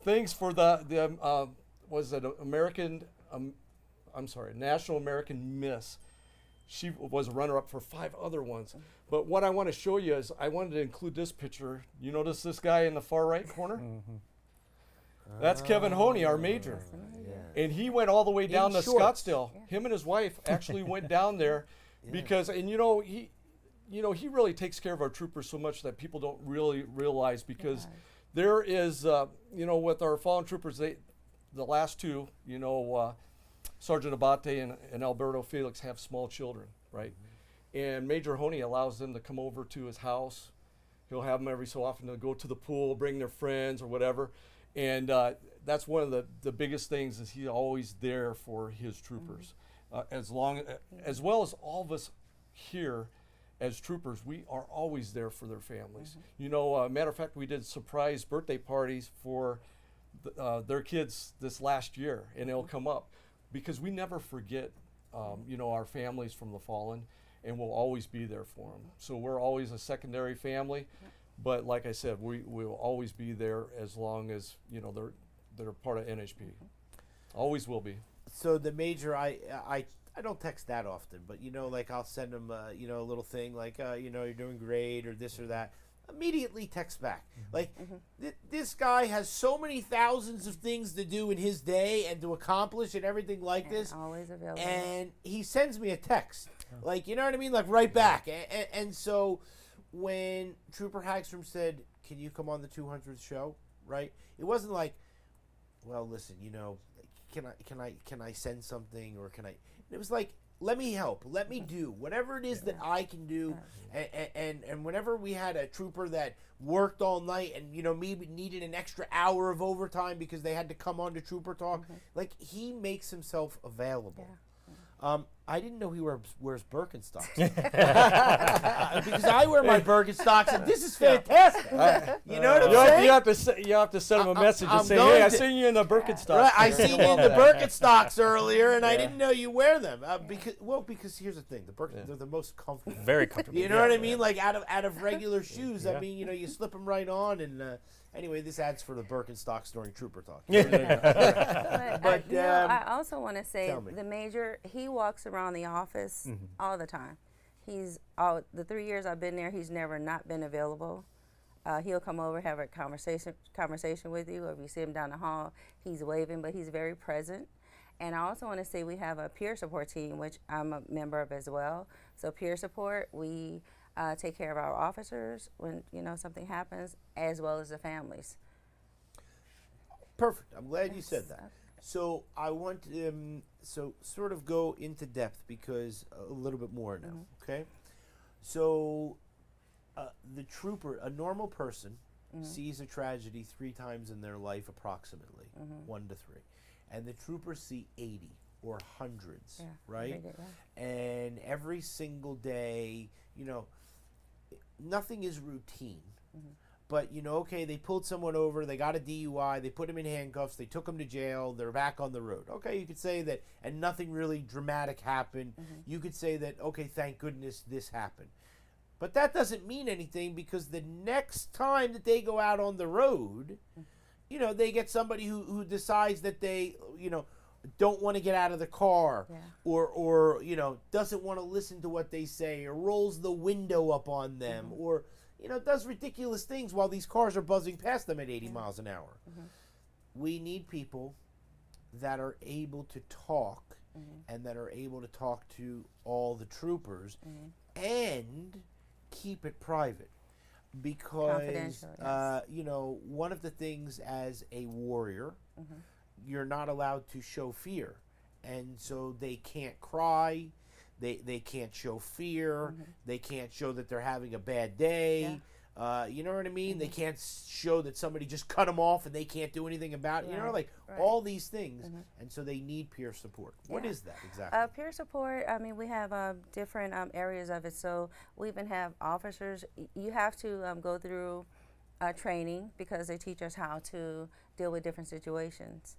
things for the National American Miss. She was a runner-up for 5 other ones. But what I want to show you is I wanted to include this picture. You notice this guy in the far right corner? That's Kevin Honey, our major. And he went all the way down to shorts. Scottsdale. Him and his wife actually went down there because, and he really takes care of our troopers so much that people don't really realize, because there is, with our fallen troopers, the last 2, Sergeant Abate and Alberto Felix have small children, right? And Major Honey allows them to come over to his house. He'll have them every so often to go to the pool, bring their friends or whatever. And that's one of the biggest things, is he's always there for his troopers. As well as all of us here as troopers, we are always there for their families. Matter of fact, we did surprise birthday parties for their kids this last year, and it'll come up, because we never forget, our families from the fallen, and we'll always be there for them. So we're always a secondary family, but like I said, we will always be there as long as, they're part of NHP. Always will be. So the major, I don't text that often, but like I'll send them a little thing like you're doing great or this or that. Immediately text back. Like this guy has so many thousands of things to do in his day and to accomplish and everything like this. Always available. And he sends me a text, like, you know what I mean, like right back. And so when Trooper Hagstrom said, "Can you come on the 200th show?" Right? It wasn't like, well, listen, can I send something, or can I? It was like, let me help. Let me do whatever it is that I can do. And whenever we had a trooper that worked all night and, maybe needed an extra hour of overtime because they had to come on to Trooper Talk, like, he makes himself available. I didn't know he wears Birkenstocks. Because I wear my Birkenstocks, and this is fantastic. You know what I'm saying? You have to send him a message and I'm say, going hey, I to- seen you in the Birkenstocks. Right, I seen you in the Birkenstocks earlier, and I didn't know you wear them. Because here's the thing, they're the most comfortable. Very comfortable. You know what I mean? Like out of regular shoes. I mean, you slip them right on. And anyway, this adds for the Birkenstocks during Trooper Talk. But I also want to say, Tell me. the major, he walks around the office all the time. The 3 years I've been there, he's never not been available. He'll come over, have a conversation with you, or if you see him down the hall, he's waving, but he's very present. And I also want to say we have a peer support team, which I'm a member of as well. So peer support, we take care of our officers when something happens, as well as the families. Perfect. I'm glad you said that. So I want so sort of go into depth because a little bit more now. Okay. So the trooper, a normal person, sees a tragedy 3 times in their life, approximately 1 to 3, and the troopers see 80 or hundreds, right? Every day, yeah. And every single day, you know, nothing is routine. But you know, okay, they pulled someone over, they got a DUI, they put him in handcuffs, they took him to jail, they're back on the road. Okay, you could say that, and nothing really dramatic happened. You could say that, okay, thank goodness this happened. But that doesn't mean anything, because the next time that they go out on the road, you know, they get somebody who decides that they, you know, don't want to get out of the car, or you know, doesn't want to listen to what they say, or rolls the window up on them, or you know, does ridiculous things while these cars are buzzing past them at 80 miles an hour. We need people that are able to talk, and that are able to talk to all the troopers, and keep it private. Because, Confidential, yes. you know, one of the things as a warrior, you're not allowed to show fear. And so they can't cry. They can't show fear. They can't show that they're having a bad day. You know what I mean? They can't show that somebody just cut them off and they can't do anything about it. You know, like all these things. And so they need peer support. What is that exactly? Peer support, I mean, we have different areas of it. So we even have officers. You have to go through training, because they teach us how to deal with different situations.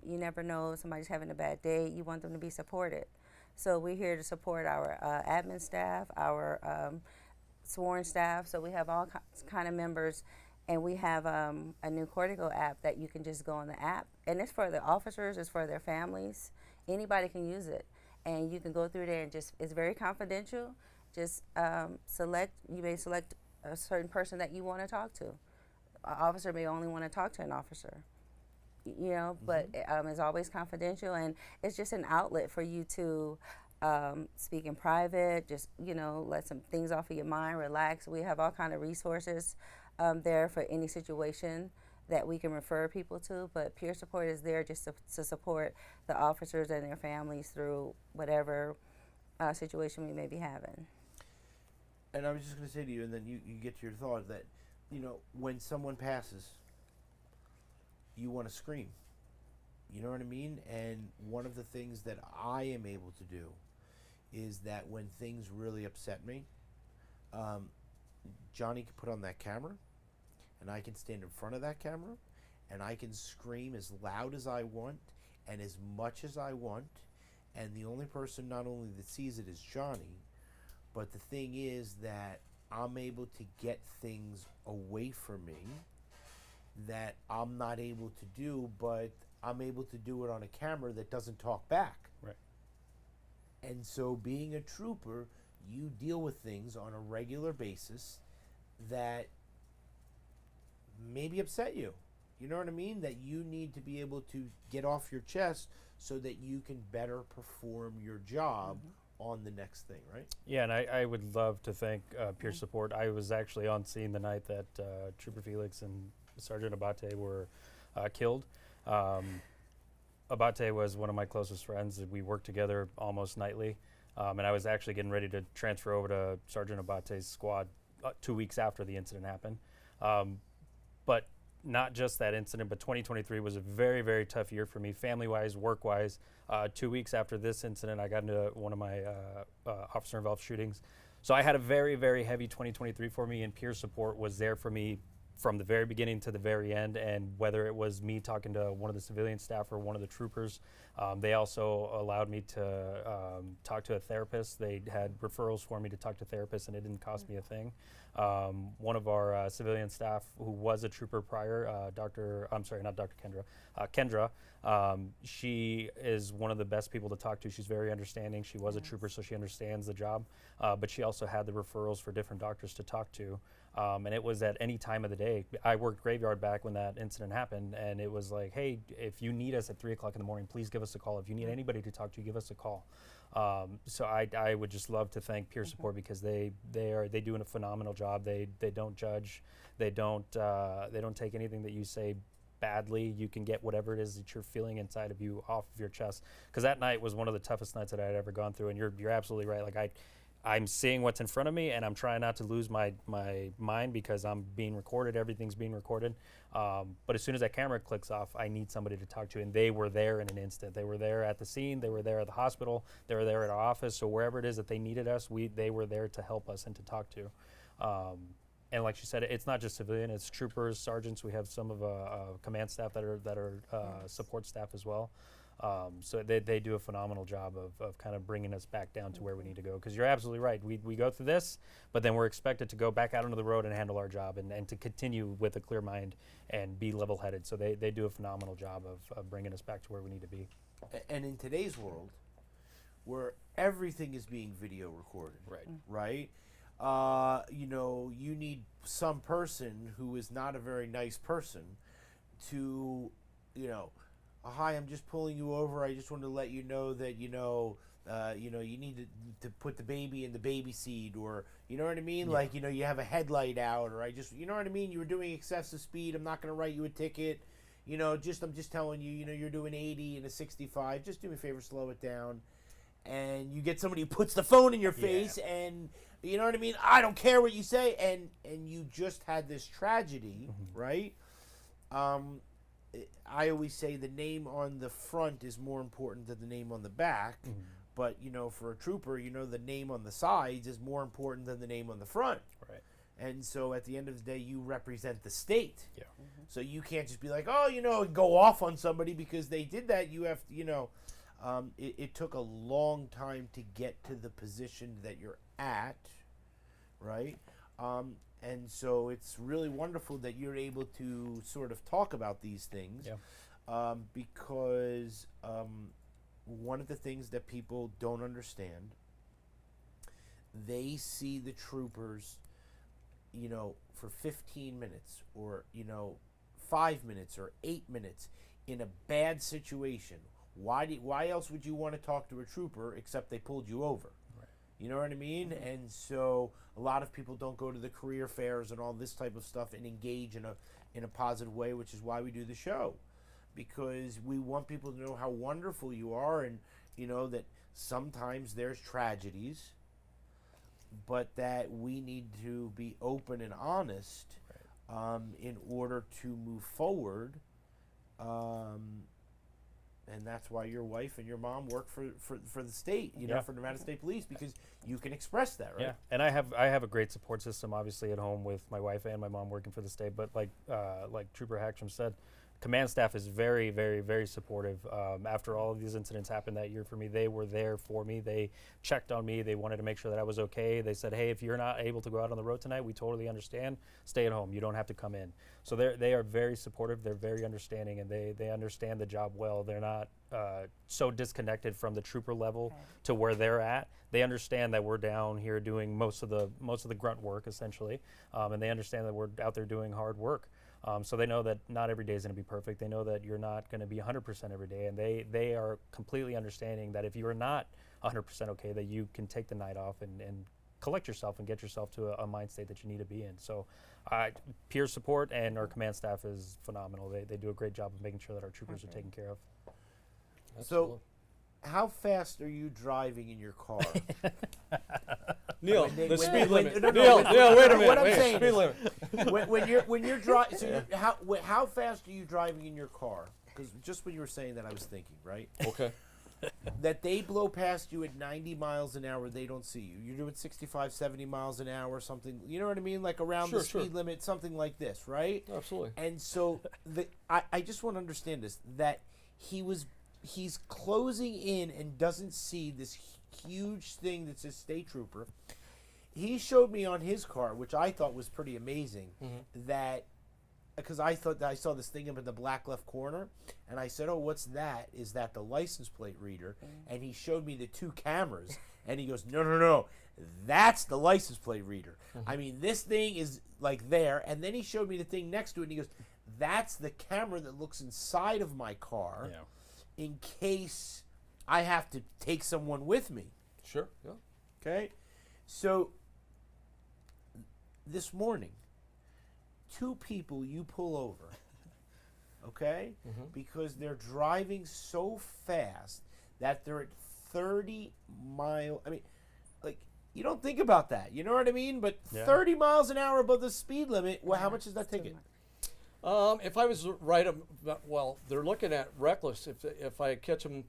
You never know if somebody's having a bad day. You want them to be supported. So we're here to support our admin staff, our sworn staff. So we have all kind of members, and we have a new Cortico app that you can just go on the app, and it's for the officers, it's for their families. Anybody can use it, and you can go through there and just, it's very confidential. Just you may select a certain person that you want to talk to. An officer may only want to talk to an officer. You know, but it's always confidential, and it's just an outlet for you to speak in private, just, you know, let some things off of your mind, relax. We have all kind of resources there for any situation that we can refer people to, but peer support is there just to support the officers and their families through whatever situation we may be having. And I was just going to say to you, and then you get to your thought, that, you know, when someone passes, you want to scream. You know what I mean? And one of the things that I am able to do is that when things really upset me, Johnny can put on that camera, and I can stand in front of that camera, and I can scream as loud as I want and as much as I want. And the only person not only that sees it is Johnny, but the thing is that I'm able to get things away from me that I'm not able to do, but I'm able to do it on a camera that doesn't talk back. Right. And so being a trooper, you deal with things on a regular basis that maybe upset you. You know what I mean? That you need to be able to get off your chest so that you can better perform your job on the next thing, right? Yeah, and I would love to thank peer support. I was actually on scene the night that Trooper Felix and Sergeant Abate were killed. Abate was one of my closest friends. We worked together almost nightly. And I was actually getting ready to transfer over to Sergeant Abate's squad 2 weeks after the incident happened. But not just that incident, but 2023 was a very, very tough year for me, family-wise, work-wise. 2 weeks after this incident, I got into one of my officer-involved shootings. So I had a very, very heavy 2023 for me, and peer support was there for me from the very beginning to the very end. And whether it was me talking to one of the civilian staff or one of the troopers, they also allowed me to talk to a therapist. They had referrals for me to talk to therapists, and it didn't cost me a thing. One of our civilian staff, who was a trooper prior, Kendra, she is one of the best people to talk to. She's very understanding. She was a trooper, so she understands the job. But she also had the referrals for different doctors to talk to. And it was at any time of the day. I worked graveyard back when that incident happened, and it was like, hey, if you need us at 3 o'clock in the morning, please give us a call. If you need anybody to talk to, give us a call. So I would just love to thank peer support, because they do a phenomenal job. They don't judge. They don't take anything that you say badly you can get whatever it is that you're feeling inside of you off of your chest. Because that night was one of the toughest nights that I had ever gone through, and you're absolutely right. Like I'm seeing what's in front of me, and I'm trying not to lose my mind because I'm being recorded. Everything's being recorded. But as soon as that camera clicks off, I need somebody to talk to. And they were there in an instant. They were there at the scene. They were there at the hospital. They were there at our office. So wherever it is that they needed us, they were there to help us and to talk to. And like she said, it's not just civilian. It's troopers, sergeants. We have some of command staff that are support staff as well. So they do a phenomenal job of kind of bringing us back down to where we need to go. Because you're absolutely right. We go through this, but then we're expected to go back out onto the road and handle our job and to continue with a clear mind and be level-headed. So they do a phenomenal job of bringing us back to where we need to be. And in today's world, where everything is being video recorded, right? You know, you need some person who is not a very nice person to, you know, hi, I'm just pulling you over. I just wanted to let you know that, you need to put the baby in the baby seat, or, you know what I mean? Yeah. Like, you know, you have a headlight out, or you know what I mean? You were doing excessive speed. I'm not going to write you a ticket. You know, I'm just telling you, you know, you're doing 80 and a 65. Just do me a favor, slow it down. And you get somebody who puts the phone in your face, and, you know what I mean? I don't care what you say. And you just had this tragedy, right? I always say the name on the front is more important than the name on the back. But, you know, for a trooper, you know, the name on the sides is more important than the name on the front. Right. And so at the end of the day, you represent the state. Yeah. So you can't just be like, oh, you know, go off on somebody because they did that. You have to, you know, it took a long time to get to the position that you're at, right? And so it's really wonderful that you're able to sort of talk about these things, because one of the things that people don't understand, they see the troopers, you know, for 15 minutes or, you know, 5 minutes or 8 minutes in a bad situation. Why else would you want to talk to a trooper except they pulled you over? You know what I mean? And so a lot of people don't go to the career fairs and all this type of stuff and engage in a positive way, which is why we do the show, because we want people to know how wonderful you are, and, you know, that sometimes there's tragedies, but that we need to be open and honest in order to move forward. And that's why your wife and your mom work for the state, you know, for Nevada State Police, because you can express that, right? Yeah, and I have a great support system, obviously, at home with my wife and my mom working for the state. But like Trooper Hackstrom said, command staff is very, very, very supportive. After all of these incidents happened that year for me, they were there for me. They checked on me. They wanted to make sure that I was okay. They said, hey, if you're not able to go out on the road tonight, we totally understand. Stay at home. You don't have to come in. So they are very supportive. They're very understanding, and they understand the job well. They're not so disconnected from the trooper level to where they're at. They understand that we're down here doing most of the grunt work, essentially, and they understand that we're out there doing hard work. So they know that not every day is going to be perfect. They know that you're not going to be 100% every day, and they are completely understanding that if you are not 100% okay, that you can take the night off and collect yourself and get yourself to a mind state that you need to be in. So peer support and our command staff is phenomenal. They do a great job of making sure that our troopers are taken care of. So how fast are you driving in your car? Neil, the speed limit. Neil, wait a minute. What I'm saying speed is, limit. when you're driving, so how fast are you driving in your car? Because just when you were saying that, I was thinking, right? Okay. That they blow past you at 90 miles an hour, they don't see you. You're doing 65, 70 miles an hour, something. You know what I mean? Like around the speed limit, something like this, right? Absolutely. And so I just want to understand this, that he's closing in and doesn't see this huge thing that says state trooper. He showed me on his car, which I thought was pretty amazing, that because I thought that I saw this thing up in the black left corner, and I said, oh, what's that? Is that the license plate reader? And he showed me the two cameras, and he goes, no, that's the license plate reader. I mean, this thing is like there, and then he showed me the thing next to it, and he goes, that's the camera that looks inside of my car in case I have to take someone with me. Sure, yeah. Okay? So, this morning, 2 people you pull over, okay? Because they're driving so fast that they're at 30 mile. I mean, like, you don't think about that. You know what I mean? But Yeah. 30 miles an hour above the speed limit, well, how much is that ticket? If I was right, well, they're looking at reckless. If I catch them,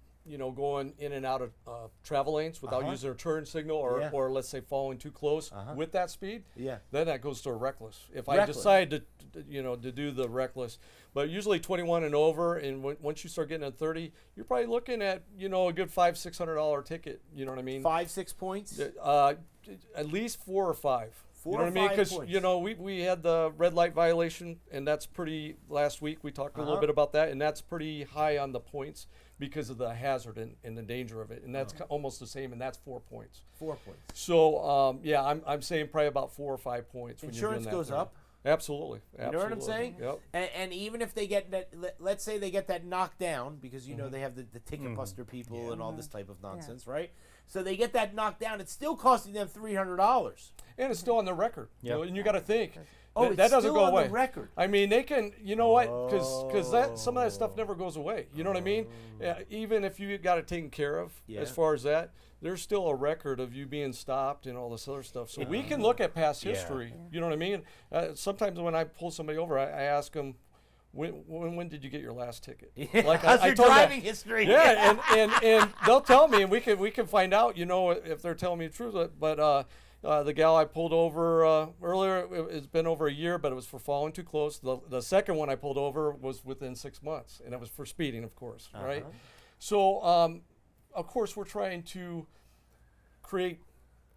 going in and out of travel lanes without using their turn signal, or let's say following too close with that speed, Yeah. then that goes to a reckless. If I Reckless. decide to do the reckless, but usually 21 and over, and once you start getting to 30, you're probably looking at a good $500-600 ticket. You know what I mean? 5-6 points. At least 4 or 5. 4 you know or what I mean? 5 Because points. we had the red light violation, and that's pretty. Last week we talked a little bit about that, and that's pretty high on the points because of the hazard and the danger of it, and that's almost the same, and that's 4 points. 4 points. So yeah, I'm saying probably about 4 or 5 points. When Insurance you're doing goes that up. Absolutely. You know what I'm saying? Yep. And even if they get that, let's say they get that knocked down, because they have the ticket buster people and all this type of nonsense, right? So they get that knocked down. It's still costing them $300. And it's still on the record. Yep. And you got to think. Oh, that it's doesn't still go on away. the record. I mean, they can, you know what? Because that some of that stuff never goes away. You know what I mean? Even if you got it taken care of, as far as that, there's still a record of you being stopped and all this other stuff. So we can look at past history. You know what I mean? Sometimes when I pull somebody over, I ask them, when did you get your last ticket? Like I your told them, driving history. yeah, and they'll tell me, and we can find out, if they're telling me the truth. But the gal I pulled over earlier, it's been over a year, but it was for following too close. The second one I pulled over was within 6 months, and it was for speeding, of course, right? So, of course, we're trying to create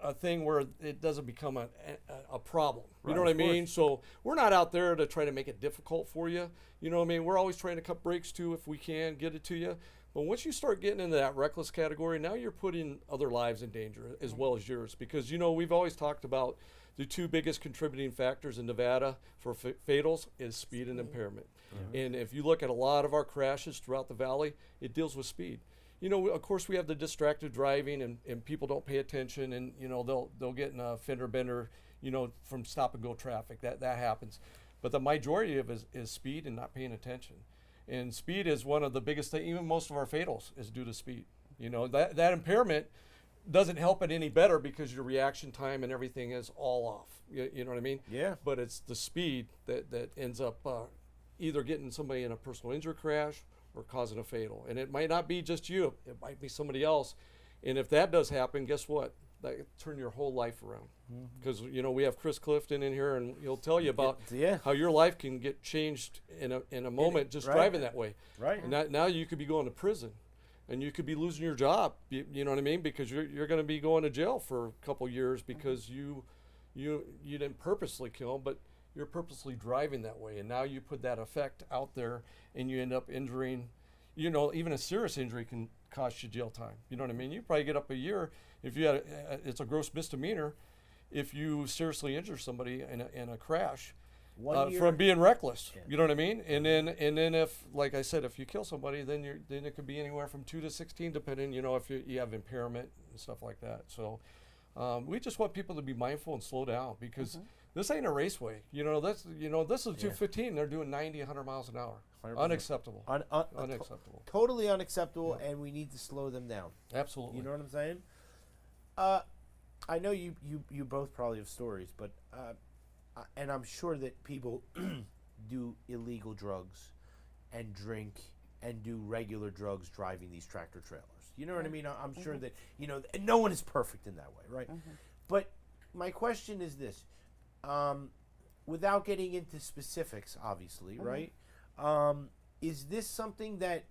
a thing where it doesn't become a problem. You know what I mean? So we're not out there to try to make it difficult for you. You know what I mean? We're always trying to cut brakes too if we can get it to you. But once you start getting into that reckless category, now you're putting other lives in danger as well as yours. Because, we've always talked about the two biggest contributing factors in Nevada for fatals is speed and impairment. And if you look at a lot of our crashes throughout the valley, it deals with speed. Of course, we have the distracted driving, and people don't pay attention, and they'll get in a fender bender, from stop and go traffic. That happens, but the majority of it is speed and not paying attention. And speed is one of the biggest things. Even most of our fatals is due to speed. That impairment doesn't help it any better because your reaction time and everything is all off. You know what I mean? Yeah. But it's the speed that ends up either getting somebody in a personal injury crash or causing a fatal. And it might not be just you, it might be somebody else. And if that does happen, guess what? That can turn your whole life around. Because we have Chris Clifton in here, and he'll tell you about how your life can get changed in a moment just driving that way. Right. And now you could be going to prison, and you could be losing your job. You know what I mean? Because you're going to be going to jail for a couple years because you didn't purposely kill him, but you're purposely driving that way, and now you put that effect out there, and you end up injuring. Even a serious injury can cost you jail time. You know what I mean? You probably get up a year if you had it's a gross misdemeanor if you seriously injure somebody in a crash 1 year. from being reckless. You know what I mean? And then if, like I said, if you kill somebody, then it could be anywhere from 2 to 16, depending. If you have impairment and stuff like that. So we just want people to be mindful and slow down because. This ain't a raceway. This is a 215. They're doing 90, 100 miles an hour. 100%. Unacceptable. Unacceptable. Totally unacceptable, and we need to slow them down. Absolutely. You know what I'm saying? I know you both probably have stories, but and I'm sure that people do illegal drugs and drink and do regular drugs driving these tractor trailers. You know what I mean? I'm sure that and no one is perfect in that way, right? But my question is this. Without getting into specifics, obviously, right? Is this something that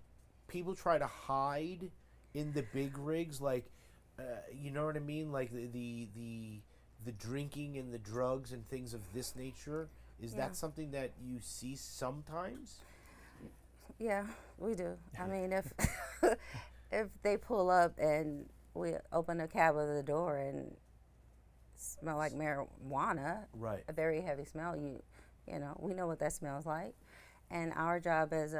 people try to hide in the big rigs, like, you know what I mean, like the drinking and the drugs and things of this nature? Is that something that you see sometimes? Yeah, we do. I mean, if if they pull up and we open the cab of the door and smell like marijuana, Right. a very heavy smell, we know what that smells like. And our job as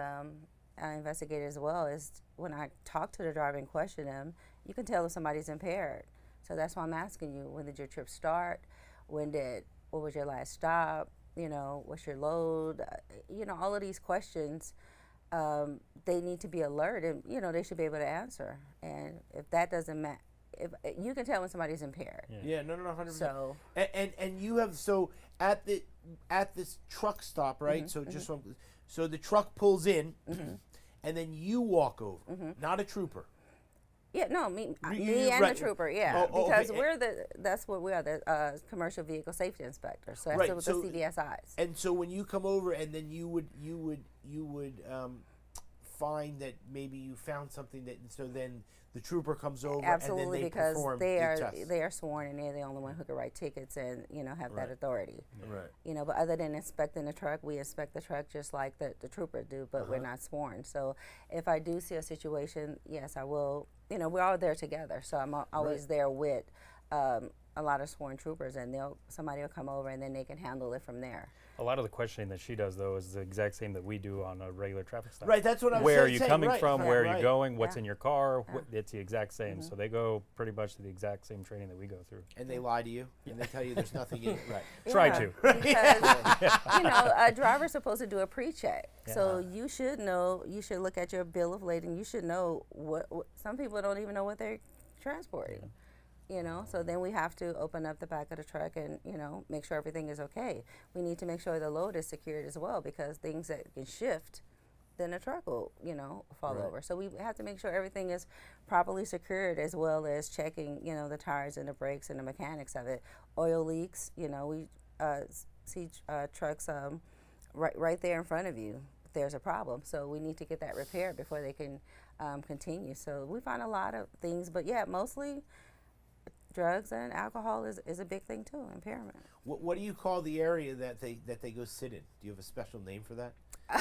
investigators as well is when I talk to the driver and question them, you can tell if somebody's impaired. So that's why I'm asking you, when did your trip start? What was your last stop? What's your load? All of these questions they need to be alert, and they should be able to answer. And if that doesn't match, if you can tell when somebody's impaired. Yeah, no, 100%. So And you have at this truck stop, right? So just so the truck pulls in, and then you walk over, not a trooper. yeah, no, me You- and right. the trooper, yeah, Oh, because okay. that's what we are, the commercial vehicle safety inspector. So that's Right, with so- the CVSIs. And so when you come over, and then you would find that maybe you found something that, so then the trooper comes over, Absolutely, and then they because perform they the are test. they are sworn, and they're the only one who can write tickets and have Right. that authority. Right. But other than inspecting the truck, we inspect the truck just like the trooper do, but we're not sworn. So if I do see a situation, yes, I will. We're all there together, so I'm always Right. there with a lot of sworn troopers, and somebody will come over, and then they can handle it from there. A lot of the questioning that she does, though, is the exact same that we do on a regular traffic stop. Right, that's what I was Where are saying, you coming right, from? right, Where are right. you going? What's Yeah. in your car? It's the exact same. So they go pretty much to the exact same training that we go through. And they lie to you, and they tell you there's nothing in it. Right. Try Yeah, to. Because a driver's supposed to do a pre-check, so you should know. You should look at your bill of lading. You should know what some people don't even know what they're transporting. So then we have to open up the back of the truck and make sure everything is okay. We need to make sure the load is secured as well, because things that can shift, then the truck will fall Right. over. So we have to make sure everything is properly secured, as well as checking the tires and the brakes and the mechanics of it. Oil leaks, we see trucks right there in front of you. There's a problem, so we need to get that repaired before they can continue. So we find a lot of things, but yeah, mostly drugs and alcohol is a big thing too. Impairment. What do you call the area that they go sit in? Do you have a special name for that?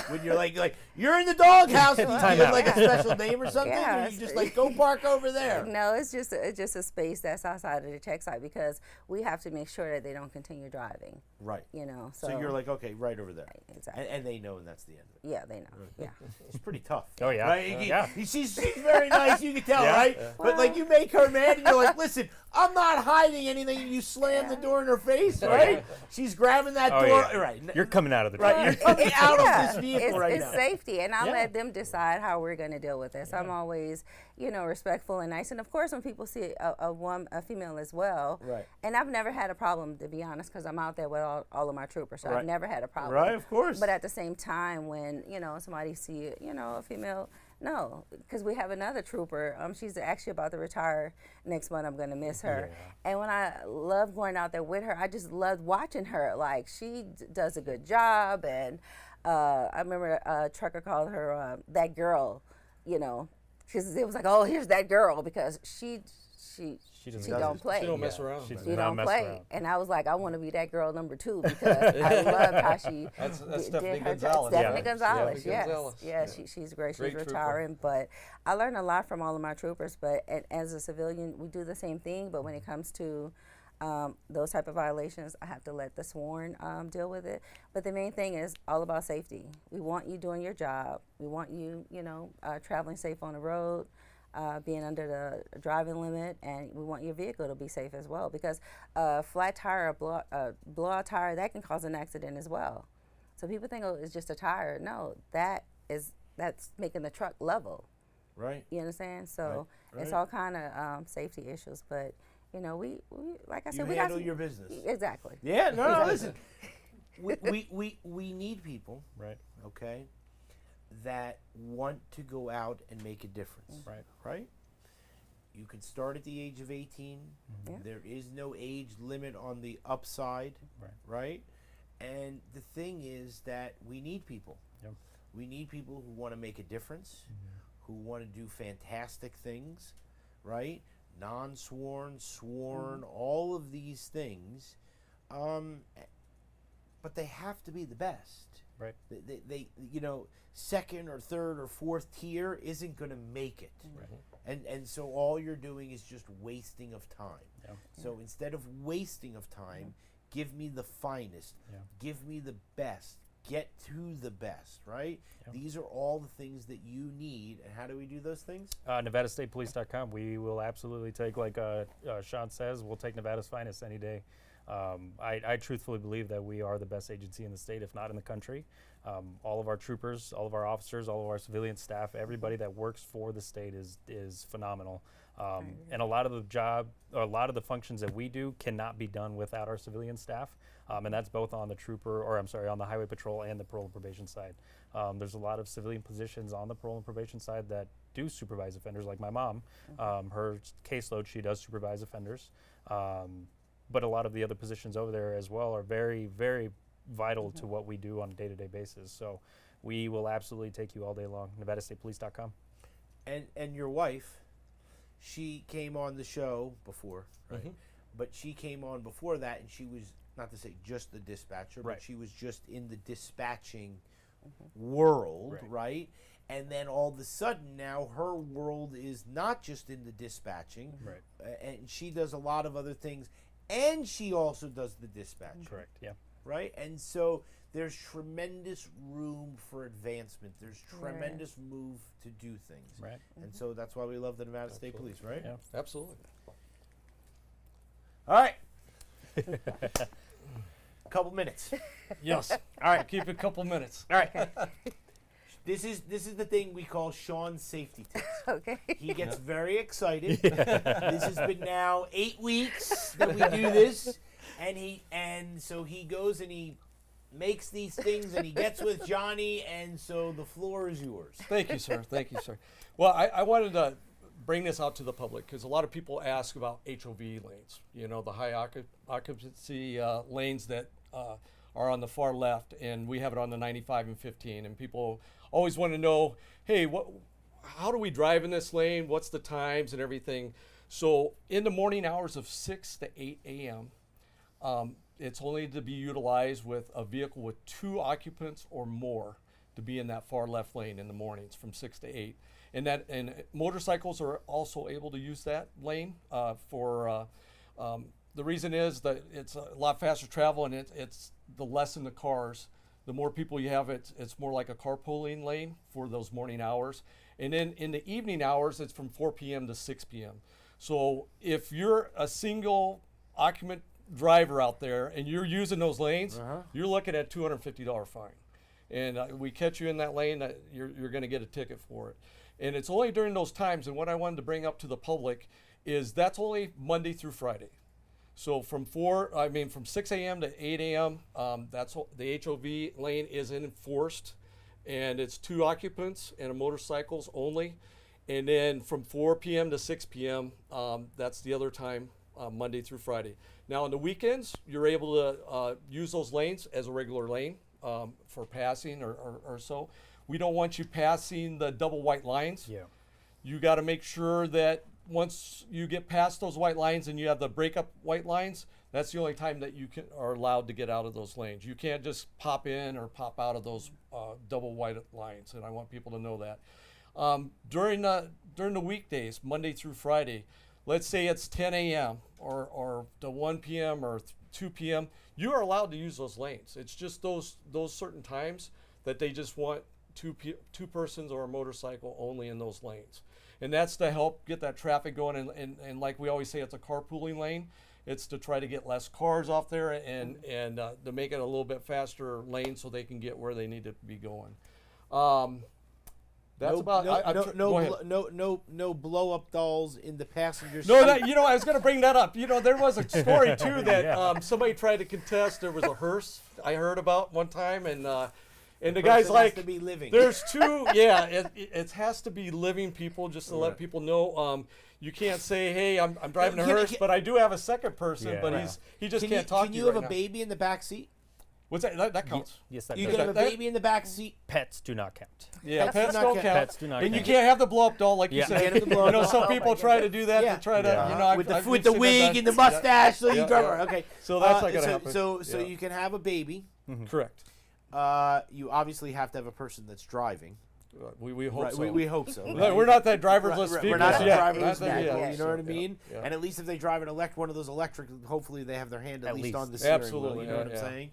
When you're like you're in the doghouse, do you Time have out. like a special name or something, Yeah, or you just like go park over there? No, it's just a space that's outside of the check site, because we have to make sure that they don't continue driving. Right. So, So you're like, okay, right over there, exactly. and they know, and that's the end of it. Yeah, they know. Yeah. It's pretty tough. Oh, yeah. Right? Yeah. She's very nice, you can tell, Yeah. right? But like you make her mad, and you're like, listen, I'm not hiding anything. And you slam the door in her face, right? She's grabbing that Oh, door, yeah. right? You're coming out of the truck. Right, you're coming out of this vehicle it's, right it's now. safety, and I'll Yeah. let them decide how we're going to deal with this. I'm always, respectful and nice, and of course, when people see a female as well, Right. And I've never had a problem, to be honest, because I'm out there with all of my troopers, so Right. I've never had a problem. Right, of course. But at the same time, when somebody see a female, no, because we have another trooper. She's actually about to retire next month. I'm going to miss her. And when I love going out there with her, I just love watching her. Like, she does a good job. And I remember a trucker called her that girl, because it was like, oh, here's that girl, because she don't play. She don't mess around. She does She not don't mess play. around. And I was like, I want to be that girl number 2, because I love how she That's did Stephanie her Gonzalez. Stephanie Yeah. Gonzalez, Stephanie yes. Gonzalez. Yeah, she's great. Great She's trooper. retiring. But I learned a lot from all of my troopers. But as a civilian, we do the same thing. But when it comes to those type of violations, I have to let the sworn deal with it. But the main thing is all about safety. We want you doing your job. We want you, traveling safe on the road. Being under the driving limit, and we want your vehicle to be safe as well, because a flat tire, a blowout tire, that can cause an accident as well. So people think, oh, it's just a tire. No, that's making the truck level. Right. You understand? So Right, it's right. all kind of safety issues, but we like I said, You we handle got your business. exactly. Yeah, no, listen. We need people, Right. okay, that want to go out and make a difference. Right. Right? You can start at the age of 18. Yeah. There is no age limit on the upside. Right. Right? And the thing is that we need people. Yep. We need people who want to make a difference, who want to do fantastic things, right? Non-sworn, sworn, all of these things. But they have to be the best. Right. They second or third or fourth tier isn't going to make it. Right. And so all you're doing is just wasting of time. Yeah. So instead of wasting of time, give me the finest. Yeah. Give me the best. Get to the best, right? Yeah. These are all the things that you need. And how do we do those things? NevadaStatePolice.com. We will absolutely take, like Sean says, we'll take Nevada's finest any day. I truthfully believe that we are the best agency in the state, if not in the country. All of our troopers, all of our officers, all of our civilian staff, everybody that works for the state is phenomenal. And a lot of the functions that we do cannot be done without our civilian staff. And that's both on the on the highway patrol and the parole and probation side. There's a lot of civilian positions on the parole and probation side that do supervise offenders, like my mom. Her caseload, she does supervise offenders. But a lot of the other positions over there as well are very, very vital to what we do on a day-to-day basis. So we will absolutely take you all day long. NevadaStatePolice.com. And your wife, she came on the show before, right? But she came on before that, and she was, not to say just the dispatcher, Right. but she was just in the dispatching world, right? And then all of a sudden now her world is not just in the dispatching, Right. And she does a lot of other things, and she also does the dispatching. Correct, yeah. Right? And so there's tremendous room for advancement. There's tremendous move to do things. Right. And so that's why we love the Nevada State Police, right? Yeah. Absolutely. All right. Couple minutes. Yes. All right. Keep it a couple minutes. All right. This is the thing we call Sean's safety tips. Okay. He gets very excited. This has been now 8 weeks that we do this, and so he goes and he makes these things and he gets with Johnny, and so the floor is yours. Thank you, sir. Thank you, sir. Well, I wanted to bring this out to the public because a lot of people ask about HOV lanes, you know, the high occupancy lanes that are on the far left, and we have it on the 95 and 15, and people always want to know, hey, how do we drive in this lane? What's the times and everything? So in the morning hours of 6 to 8 a.m., it's only to be utilized with a vehicle with 2 occupants or more to be in that far left lane in the mornings from 6 to 8. And motorcycles are also able to use that lane for the reason is that it's a lot faster travel, and it's the less in the cars. The more people you have, it's more like a carpooling lane for those morning hours. And then in the evening hours, it's from 4 p.m. to 6 p.m. So if you're a single occupant driver out there and you're using those lanes, you're looking at $250 fine. And we catch you in that lane, you're going to get a ticket for it. And it's only during those times, and what I wanted to bring up to the public is that's only Monday through Friday. So from 6 a.m. to 8 a.m., that's the HOV lane is enforced, and it's 2 occupants and motorcycles only. And then from 4 p.m. to 6 p.m., that's the other time, Monday through Friday. Now on the weekends, you're able to use those lanes as a regular lane for passing or so. We don't want you passing the double white lines. Yeah. You got to make sure that once you get past those white lines and you have the breakup white lines, that's the only time that you are allowed to get out of those lanes. You can't just pop in or pop out of those double white lines, and I want people to know that. During the weekdays, Monday through Friday, let's say it's 10 a.m. or to 1 p.m. or 2 p.m., you are allowed to use those lanes. It's just those certain times that they just want two persons or a motorcycle only in those lanes. And that's to help get that traffic going. And like we always say, it's a carpooling lane. It's to try to get less cars off there and to make it a little bit faster lane so they can get where they need to be going. That's no blow up dolls in the passenger seat. No, I was going to bring that up. There was a story too that somebody tried to contest. There was a hearse I heard about one time, and the guy's like, has to be living. There's 2, yeah, it has to be living people, just to let people know. You can't say, hey, I'm driving a hearse, but I do have a second person, but he just can't talk to you. Can you have right a now. baby in the back seat? What's that? That counts. Yes, that You does. can have a baby in the back seat. Pets do not count. Yeah, Pets pets do not don't count. count. Pets do not And you count. can't have the blow up doll like you Yeah. said. Can't have the blow up Some doll. people try to do that Yeah. to try to, Yeah. With the wig and the mustache, so you drive around. Okay. So that's not gonna so, happen. So Yeah. you can have a baby. Correct. You obviously have to have a person that's driving. We hope Right, so. we hope so. No, we're not that driverless Right, vehicle. we're not yet. driverless Not that vehicle, yet. you know what I Yeah, mean? yeah. And at least if they drive one of those electric, hopefully they have their hand at least least. on the steering Absolutely, wheel. You know yeah, what I'm yeah, saying?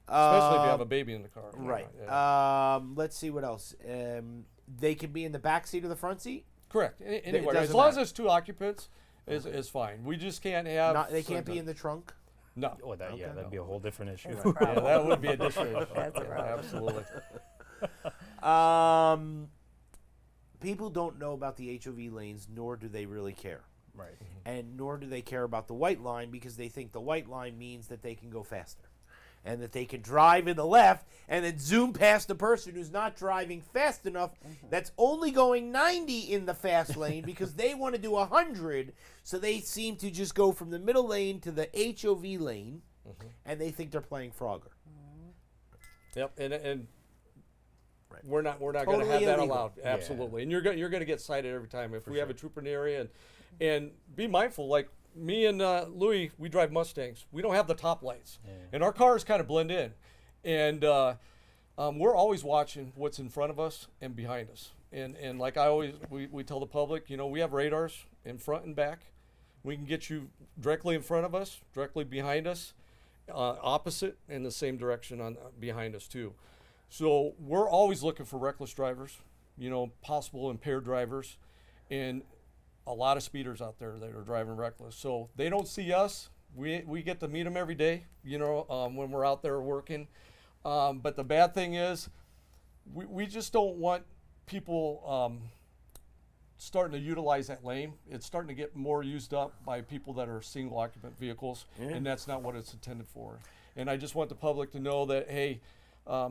Especially if you have a baby in the car. Right. Yeah. Let's see what else. They can be in the back seat or the front seat. Correct. Anywhere. As doesn't long as matter. there's 2 occupants, is fine. We just can't have. They can't be in the trunk. No. Oh, that, yeah, Okay. that'd be a whole different issue. That's a Yeah, problem. that would be a different. That's a problem. Absolutely. People don't know about the HOV lanes, nor do they really care. Right. And nor do they care about the white line because they think the white line means that they can go faster. And that they can drive in the left and then zoom past the person who's not driving fast enough that's only going 90 in the fast lane because they want to do 100. So they seem to just go from the middle lane to the HOV lane and they think they're playing Frogger. Yep, and Right. we're not going to Totally have that illegal. allowed. Yeah. Absolutely, and you're going to get cited every time if we have a sure. trooper in the area, and be mindful. Like me and Louis, we drive Mustangs. We don't have the top lights, Yeah. and our cars kind of blend in, and we're always watching what's in front of us and behind us. And like we tell the public, you know, we have radars in front and back. We can get you directly in front of us, directly behind us, opposite, and the same direction on behind us too. So we're always looking for reckless drivers, you know, possible impaired drivers, and a lot of speeders out there that are driving reckless. So they don't see us. We get to meet them every day, you know, when we're out there working. But the bad thing is, we just don't want people starting to utilize that lane. It's starting to get more used up by people that are single occupant vehicles, and that's not what it's intended for. And I just want the public to know that, hey,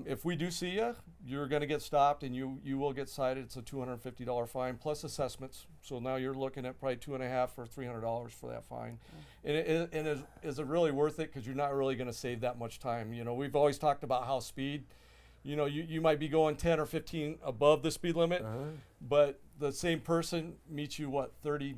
if we do see you, you're going to get stopped and you will get cited. It's a $250 fine plus assessments. So now you're looking at probably $250 or $300 for that fine. And is it really worth it? Because you're not really going to save that much time. You know, we've always talked about how speed, you know, you might be going 10 or 15 above the speed limit, but the same person meets you, what, 30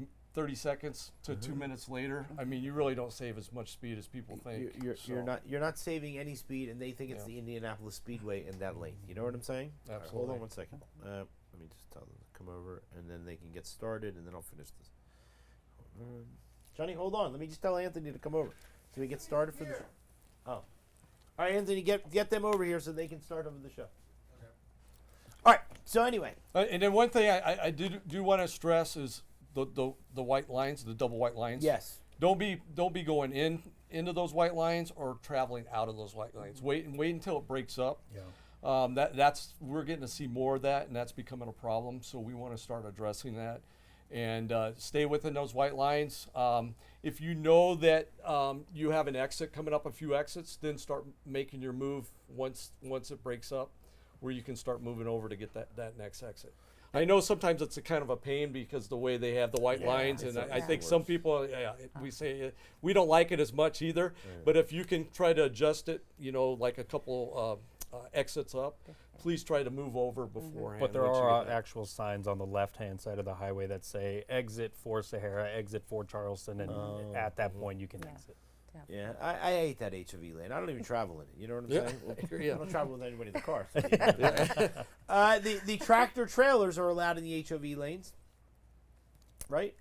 seconds to 2 minutes later. I mean, you really don't save as much speed as people think. You're not saving any speed, and they think it's Yeah. the Indianapolis Speedway in that lane. You know what I'm saying? All right, Absolutely. hold on one second. Let me just tell them to come over, and then they can get started, and then I'll finish this. Johnny, hold on. Let me just tell Anthony to come over so we get started for the. Oh, all right, Anthony, get them over here so they can start over the show. Okay. All right. So anyway, And then one thing I do want to stress is the white lines, the double white lines. yes. Don't be going into those white lines or traveling out of those white lines. Wait until it breaks up. Yeah. That's we're getting to see more of that, and that's becoming a problem. So we want to start addressing that, and stay within those white lines. If you know that you have an exit coming up, a few exits, then start making your move once it breaks up, where you can start moving over to get that next exit. I know sometimes it's a kind of a pain because the way they have the white lines, and I think some people, we say we don't like it as much either. But if you can try to adjust it, you know, like a couple exits up, please try to move over beforehand. But there once you are get that. actual signs on the left-hand side of the highway that say exit for Sahara, exit for Charleston, and at that point you can Yeah. exit. Yeah, I hate that HOV lane. I don't even travel in it. You know what I'm Yeah. saying? Well, Yeah. I don't travel with anybody in the car. So the tractor trailers are allowed in the HOV lanes, right?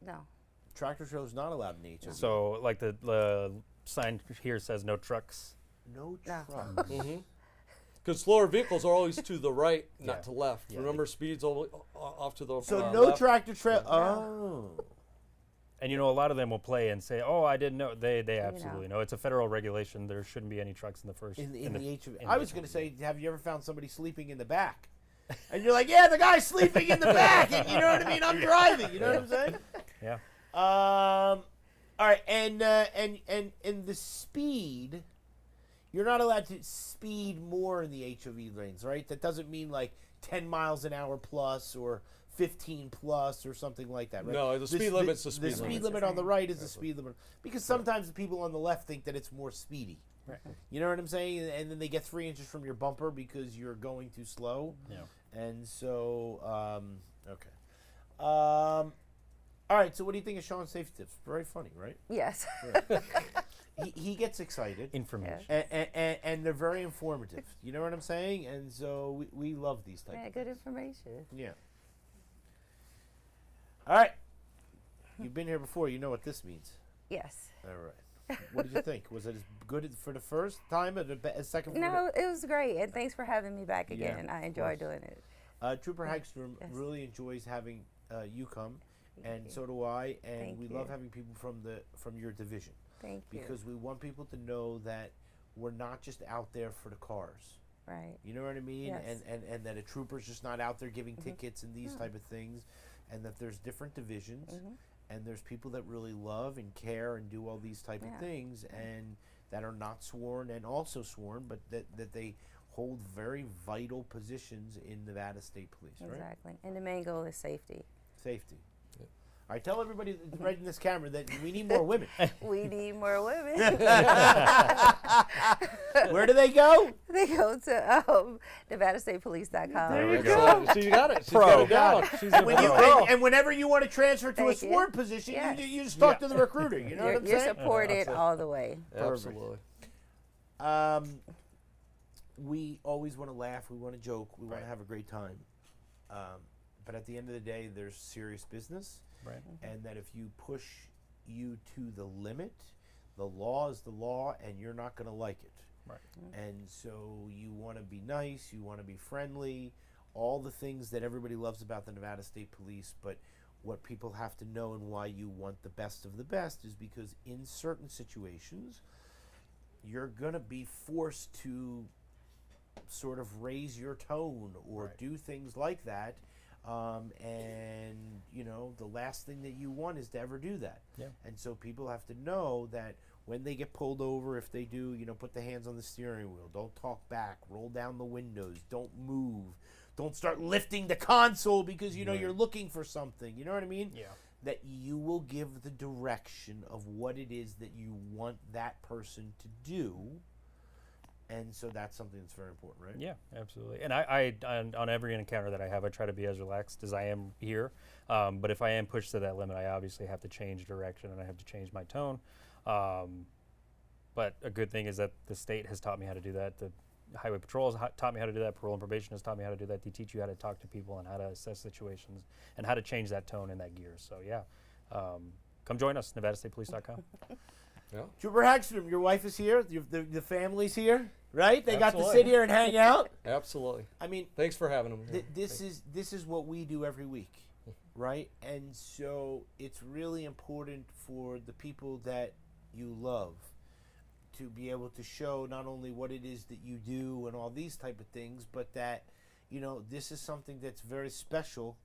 No. Tractor trailers not allowed in the HOV. So, like the sign here says no trucks. no No. trucks. Because slower vehicles are always to the right, Yeah. not to left. Yeah. Remember, speed's off to the So no left. tractor trail. No. Oh, And you know, a lot of them will play and say, "Oh, I didn't know." They absolutely know. It's a federal regulation. There shouldn't be any trucks in the first. in the HOV. in I the was going to HOV. say, have you ever found somebody sleeping in the back? And you're like, yeah, the guy's sleeping in the back, and you know what I mean. I'm driving. You know what I'm saying? Yeah. All right, and the speed, you're not allowed to speed more in the HOV lanes, right? That doesn't mean like 10 miles an hour plus or 15 plus or something like that, right? No, the speed limit's the speed The speed limit. limit on the right is the speed limit because sometimes the people on the left think that it's more speedy. Right. You know what I'm saying? And then they get 3 inches from your bumper because you're going too slow. Yeah. And so, okay. All right. So, what do you think of Sean's safety tips? Very funny, right? Yes. He gets excited, Information. and they're very informative. You know what I'm saying? And so we love these types. Yeah, of good things. information. Yeah. All right. You've been here before. You know what this means. Yes. All right. What did you think? Was it as good for the first time or the second? for No, it was great, and thanks for having me back Yeah, again. I of enjoy course. doing it. Trooper Hagstrom Yes. really enjoys having you come, and you. so do I. And Thank we love you. having people from your division. Thank you. because we want people to know that we're not just out there for the cars. Right. You know what I mean? Yes. And that a trooper's just not out there giving tickets and these type of things, and that there's different divisions, and there's people that really love and care and do all these type of things, and that are not sworn and also sworn, but that they hold very vital positions in Nevada State Police, right? Exactly. And the main goal is safety. Safety. All right, tell everybody that's right in this camera that we need more women. We need more women. Where do they go? They go to NevadaStatePolice.com. There we So, go. so you got it. She's Pro. got it down. She's a When you, pro. and whenever you want to transfer to a Thank you. sworn position, Yes. you just talk to the recruiter. You know what I'm You're saying? supported all the way. Absolutely. We always want to laugh. We want to joke. We want to have a great time. But at the end of the day, there's serious business. Right. And that if you push you to the limit, the law is the law, and you're not going to like it. Right. And so you want to be nice, you want to be friendly, all the things that everybody loves about the Nevada State Police. But what people have to know and why you want the best of the best is because in certain situations, you're going to be forced to sort of raise your tone or Right. do things like that. And, you know, the last thing that you want is to ever do that. Yeah. And so people have to know that when they get pulled over, if they do, you know, put the hands on the steering wheel, don't talk back, roll down the windows, don't move, don't start lifting the console because, you know, you're looking for something. You know what I mean? Yeah. That you will give the direction of what it is that you want that person to do. And so that's something that's very important, right? Yeah, absolutely. And I on every encounter that I have, I try to be as relaxed as I am here. But if I am pushed to that limit, I obviously have to change direction and I have to change my tone. But a good thing is that the state has taught me how to do that. The Highway Patrol has taught me how to do that. Parole and Probation has taught me how to do that. They teach you how to talk to people and how to assess situations and how to change that tone and that gear. So yeah, come join us, NevadaStatePolice.com. Yeah. Trooper Hagstrom, your wife is here, the family's here, right? They got to Absolutely. sit here and hang out. Absolutely. I mean, Thanks for having them here. this is what we do every week, right? And so it's really important for the people that you love to be able to show not only what it is that you do and all these type of things, but that, you know, this is something that's very special,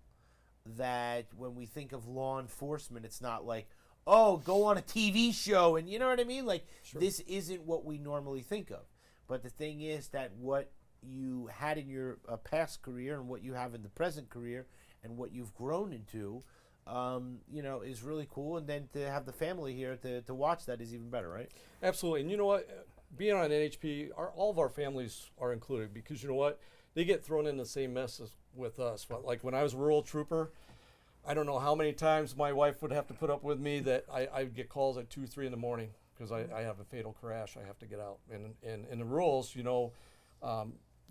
that when we think of law enforcement, it's not like, oh, go on a TV show, and you know what I mean? Like, this isn't what we normally think of. But the thing is that what you had in your past career and what you have in the present career and what you've grown into, you know, is really cool. And then to have the family here to watch that is even better, right? Absolutely. And you know what? Being on NHP, all of our families are included because you know what? They get thrown in the same mess as with us. Like when I was a rural trooper, I don't know how many times my wife would have to put up with me that I would get calls at 2, 3 in the morning because I have a fatal crash. I have to get out. And in the rurals, you know,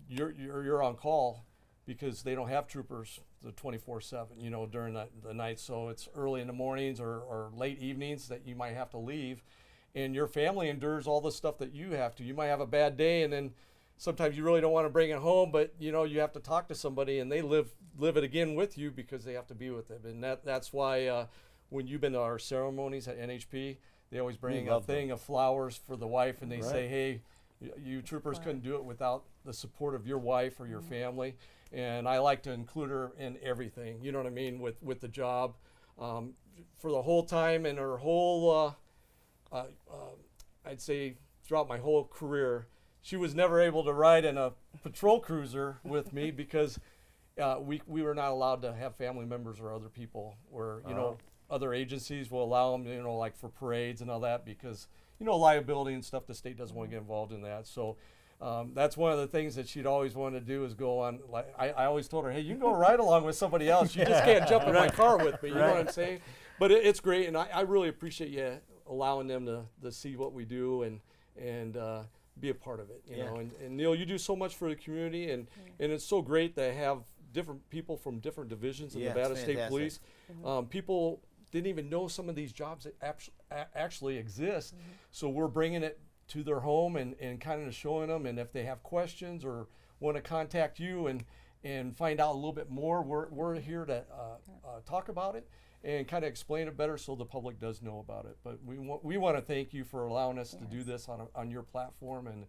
you're on call because they don't have troopers the 24/7, you know, during the night. So it's early in the mornings or late evenings that you might have to leave. And your family endures all the stuff that you have to. You might have a bad day and then sometimes you really don't want to bring it home, but you know you have to talk to somebody, and they live it again with you because they have to be with them, and that's why when you've been to our ceremonies at NHP, they always bring a thing of flowers for the wife, and they say, "Hey, you troopers couldn't do it without the support of your wife or your family," and I like to include her in everything. You know what I mean with the job, for the whole time and her whole, I'd say throughout my whole career. She was never able to ride in a patrol cruiser with me because we were not allowed to have family members or other people where, you know, other agencies will allow them, you know, like for parades and all that because, you know, liability and stuff, the state doesn't want to get involved in that. So that's one of the things that she'd always wanted to do is go on. Like I always told her, hey, you can go ride along with somebody else. You just can't jump in my car with me. You know what I'm saying? But it's great, and I really appreciate you allowing them to see what we do and be a part of it, you know. And Neil, you do so much for the community, and it's so great to have different people from different divisions of Nevada State Police. People didn't even know some of these jobs that actually exist, so we're bringing it to their home and kind of showing them, and if they have questions or want to contact you and find out a little bit more, we're here to talk about it and kind of explain it better so the public does know about it. But we want to thank you for allowing us to do this on your platform, and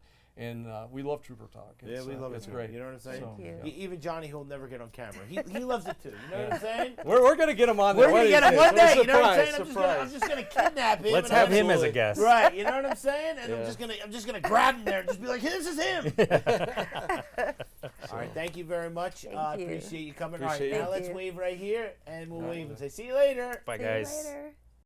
we love Trooper Talk. Yeah, we love it. It's too. great. You know what I'm saying? Thank you. yeah. Even Johnny, who'll never get on camera, he loves it too. You know what I'm saying? We're gonna get him on We're there. gonna get him one day. You know what I'm saying? Surprise. I'm just gonna kidnap him. Let's and have I'm him as a Absolutely. guest. Right, you know what I'm saying? And Yeah. I'm just gonna grab him there and just be like, hey, this is him. All right, thank you very much. Thank you. Appreciate you coming. Appreciate All right, now you. let's Thank you. wave right here, and we'll wave and say, see you later. Bye, See you guys. later.